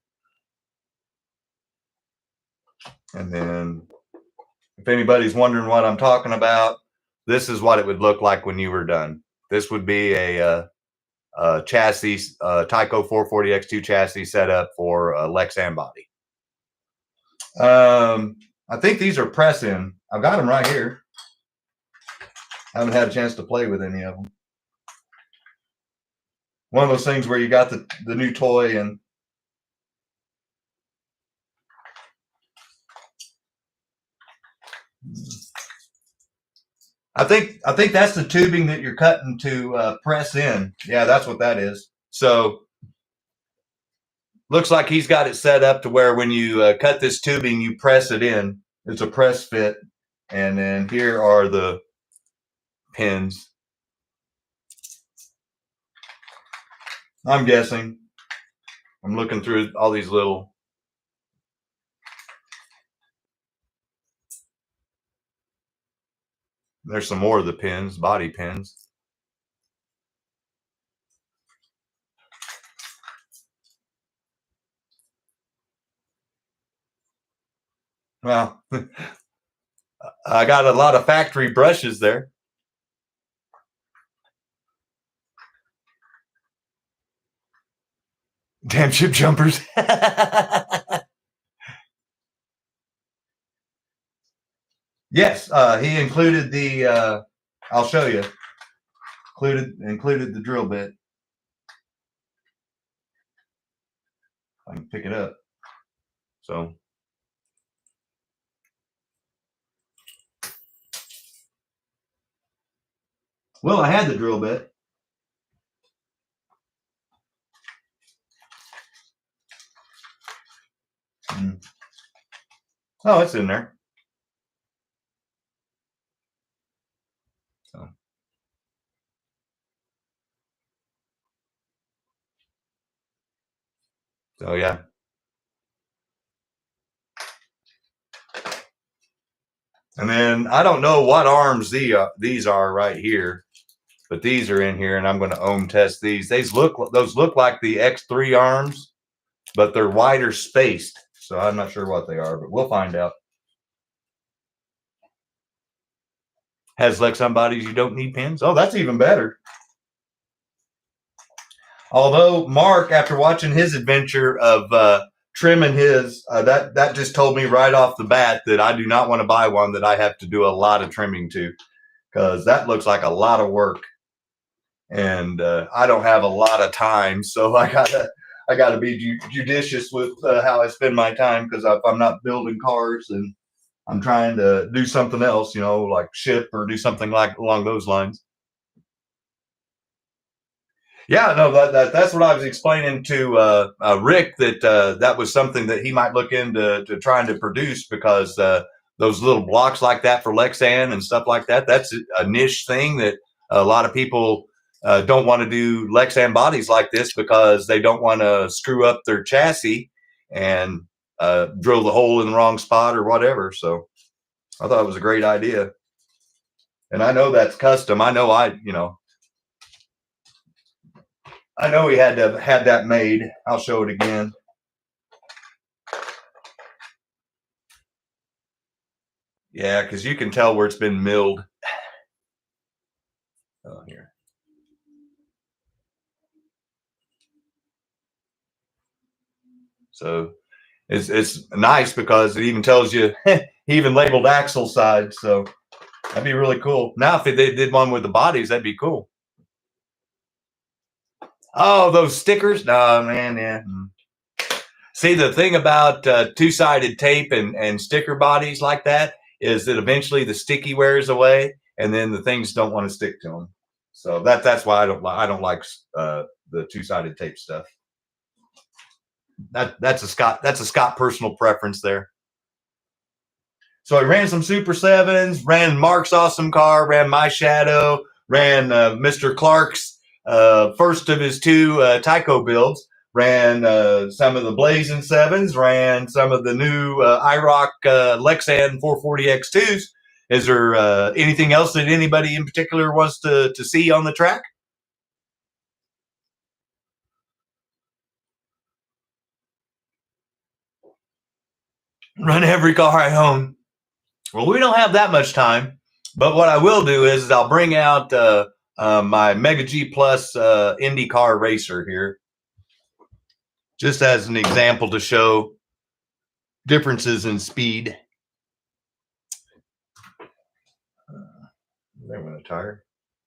And then if anybody's wondering what I'm talking about, this is what it would look like when you were done. This would be a chassis, Tyco 440X2 chassis set up for a Lexan body. I think these are press in. I've got them right here. I haven't had a chance to play with any of them. One of those things where you got the new toy and I think that's the tubing that you're cutting to press in. Yeah, that's what that is. So looks like he's got it set up to where when you cut this tubing, you press it in. It's a press fit. And then here are the pins. I'm guessing. I'm looking through all these little. There's some more of the pins, body pins. Well, I got a lot of factory brushes there. Damn chip jumpers. Yes, he included the, I'll show you, included the drill bit. I can pick it up. So. Well, I had the drill bit. Oh, it's in there. So yeah. And then I don't know what arms these are right here, but these are in here, and I'm going to ohm test these. Those look like the X3 arms, but they're wider spaced. So I'm not sure what they are, but we'll find out. Has Lexan bodies you don't need pins. Oh, that's even better. Although Mark, after watching his adventure of trimming his, that just told me right off the bat that I do not want to buy one that I have to do a lot of trimming to, because that looks like a lot of work, and I don't have a lot of time, so I gotta be judicious with how I spend my time, because if I'm not building cars and I'm trying to do something else, like ship or do something like along those lines. Yeah, no, that's what I was explaining to Rick, that was something that he might look into trying to produce, because those little blocks like that for Lexan and stuff like that, that's a niche thing that a lot of people don't want to do Lexan bodies like this, because they don't want to screw up their chassis and drill the hole in the wrong spot or whatever. So I thought it was a great idea. And I know that's custom. I know he had to have had that made. I'll show it again. Yeah, because you can tell where it's been milled. Oh, here. So it's nice, because it even tells you, he even labeled axle side. So that'd be really cool. Now, if they did one with the bodies, that'd be cool. Oh, those stickers? No, man, yeah. See, the thing about two-sided tape and sticker bodies like that is that eventually the sticky wears away, and then the things don't want to stick to them. So that's why I don't like the two-sided tape stuff. That's a Scott personal preference there. So I ran some Super 7s, ran Mark's awesome car, ran my Shadow, ran Mr. Clark's first of his two Tyco builds, ran some of the Blazing 7s, ran some of the new IROC Lexan 440X2s. Is there anything else that anybody in particular wants to see on the track? Run every car I own. Well, we don't have that much time, but what I will do is I'll bring out my Mega G Plus IndyCar racer here, just as an example to show differences in speed. There went a tire.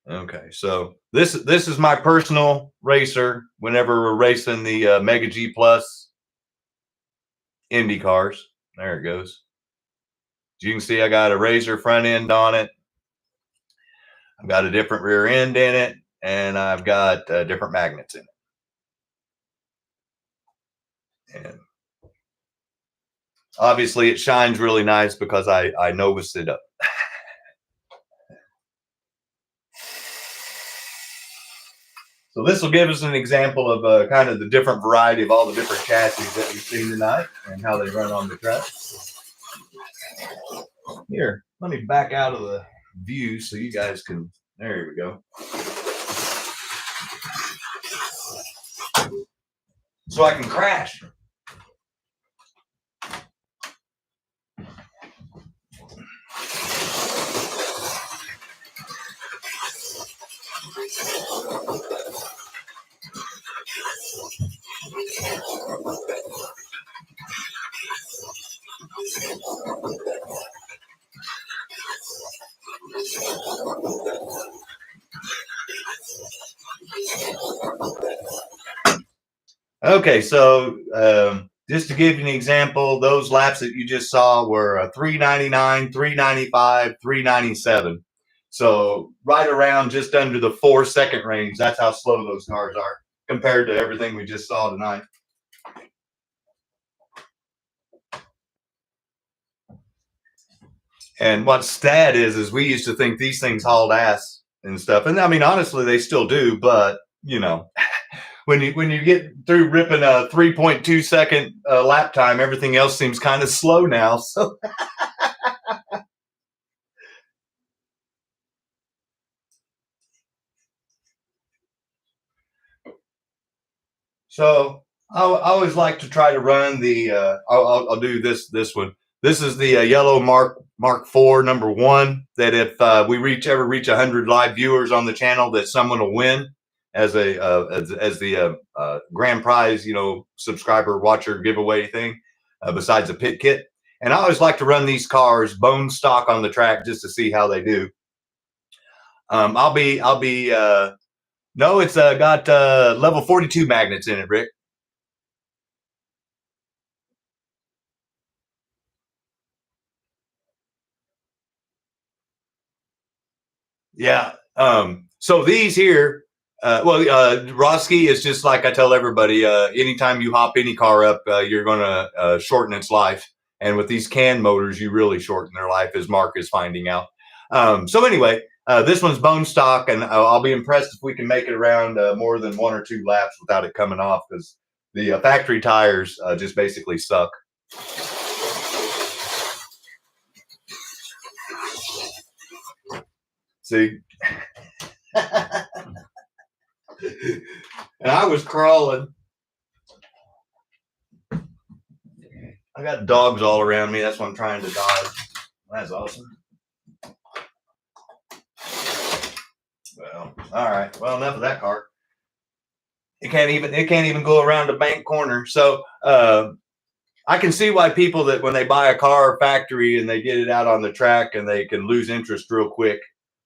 Okay, so this is my personal racer whenever we're racing the Mega G Plus Indy cars. There it goes. As you can see, I got a Razor front end on it. I've got a different rear end in it, and I've got different magnets in it. And obviously it shines really nice because I novused it up. So this will give us an example of kind of the different variety of all the different chassis that we've seen tonight and how they run on the track. Here, let me back out of the view so you guys can, there we go. So I can crash. Okay, so just to give you an example, those laps that you just saw were 399, 395, 397. So right around just under the 4-second range. That's how slow those cars are compared to everything we just saw tonight. And what's sad is we used to think these things hauled ass and stuff. And I mean, honestly, they still do. But, you know, when you get through ripping a 3.2 second lap time, everything else seems kind of slow now. So I always like to try to run the. I'll do this one. This is the yellow Mark IV #1. That if we ever reach 100 live viewers on the channel, that someone will win as a as the grand prize, subscriber watcher giveaway thing. Besides a pit kit, and I always like to run these cars bone stock on the track just to see how they do. I'll be no, it's got level 42 magnets in it, Rick. Yeah. So these here, Roski is just like I tell everybody, anytime you hop any car up, you're going to shorten its life. And with these can motors, you really shorten their life, as Mark is finding out. So anyway, this one's bone stock, and I'll be impressed if we can make it around more than 1 or 2 laps without it coming off, because the factory tires just basically suck. See? And I was crawling. I got dogs all around me. That's what I'm trying to dodge. That's awesome. Well, all right. Well, enough of that car. It can't even go around a bank corner. So I can see why people that when they buy a car factory and they get it out on the track and they can lose interest real quick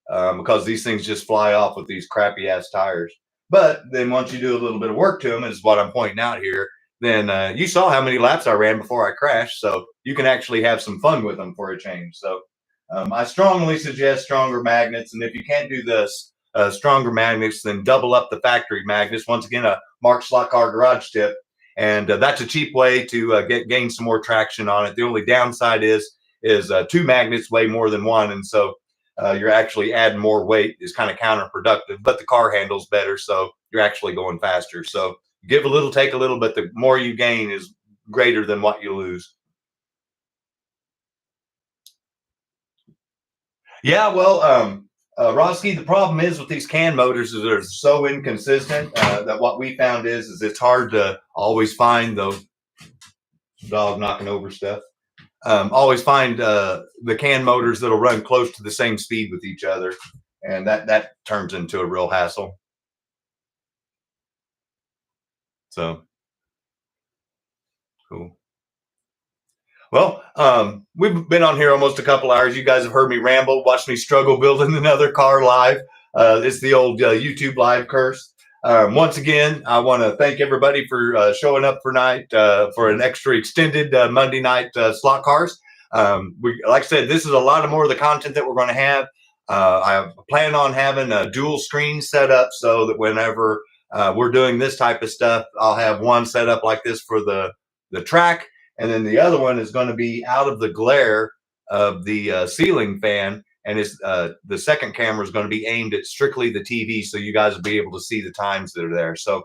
because these things just fly off with these crappy ass tires. But then once you do a little bit of work to them, is what I'm pointing out here, then you saw how many laps I ran before I crashed. So you can actually have some fun with them for a change. So I strongly suggest stronger magnets. And if you can't do this, stronger magnets, then double up the factory magnets. Once again, a Mark SLOTCAR garage tip. And that's a cheap way to gain some more traction on it. The only downside is 2 magnets weigh more than 1. And so you're actually adding more weight is kind of counterproductive, but the car handles better. So you're actually going faster. So give a little, take a little, but the more you gain is greater than what you lose. Yeah, well, Roski, the problem is with these can motors is they're so inconsistent that what we found is it's hard to always find those. Dog knocking over stuff. Always find the can motors that'll run close to the same speed with each other, and that turns into a real hassle. So cool. Well, we've been on here almost a couple hours. You guys have heard me ramble, watched me struggle building another car live. It's the old YouTube live curse. Once again, I want to thank everybody for showing up for an extra extended Monday night slot cars. Like I said, this is a lot of more of the content that we're going to have. I plan on having a dual screen set up so that whenever we're doing this type of stuff, I'll have one set up like this for the track. And then the other one is going to be out of the glare of the ceiling fan. And it's the second camera is going to be aimed at strictly the TV, so you guys will be able to see the times that are there. So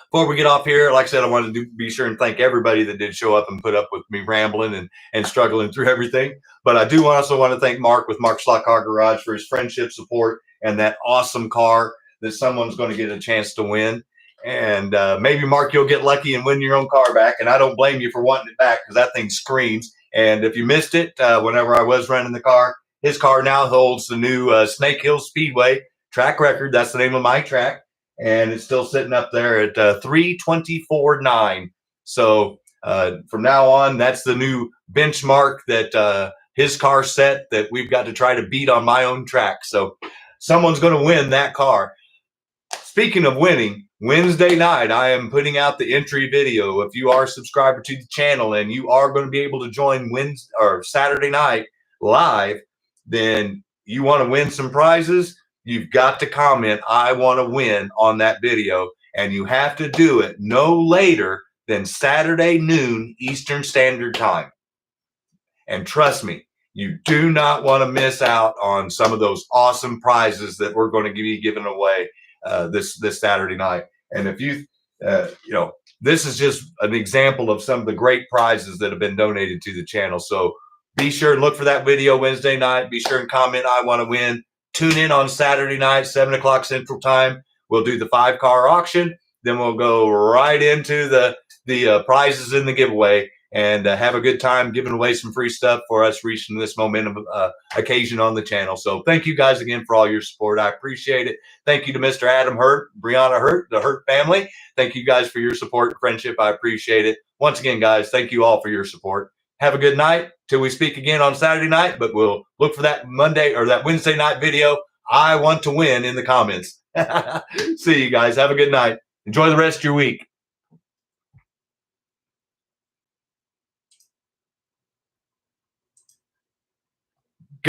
before we get off here, like I said, I wanted to be sure and thank everybody that did show up and put up with me rambling and struggling through everything. But I do also want to thank Mark with Mark SLOTCAR Garage for his friendship, support, and that awesome car that someone's going to get a chance to win. And maybe, Mark, you'll get lucky and win your own car back. And I don't blame you for wanting it back because that thing screams. And if you missed it, whenever I was running the car, his car now holds the new Snake Hill Speedway track record. That's the name of my track. And it's still sitting up there at 3:24.9. So from now on, that's the new benchmark that his car set that we've got to try to beat on my own track. So someone's going to win that car. Speaking of winning, Wednesday night, I am putting out the entry video. If you are a subscriber to the channel and you are going to be able to join Wednesday or Saturday night live, then you want to win some prizes, you've got to comment, I want to win on that video. And you have to do it no later than Saturday noon Eastern Standard Time. And trust me, you do not want to miss out on some of those awesome prizes that we're going to be giving away this Saturday night. And if you, this is just an example of some of the great prizes that have been donated to the channel. So be sure and look for that video Wednesday night. Be sure and comment, I want to win. Tune in on Saturday night, 7 o'clock Central Time. We'll do the 5-car auction. Then we'll go right into the prizes in the giveaway and have a good time giving away some free stuff for us reaching this momentum occasion on the channel. So thank you guys again for all your support. I appreciate it. Thank you to Mr. Adam Hurte, Brianna Hurte, the Hurte family. Thank you guys for your support and friendship. I appreciate it. Once again, guys, thank you all for your support. Have a good night till we speak again on Saturday night, but we'll look for that Monday or that Wednesday night video. I want to win in the comments. See you guys. Have a good night. Enjoy the rest of your week.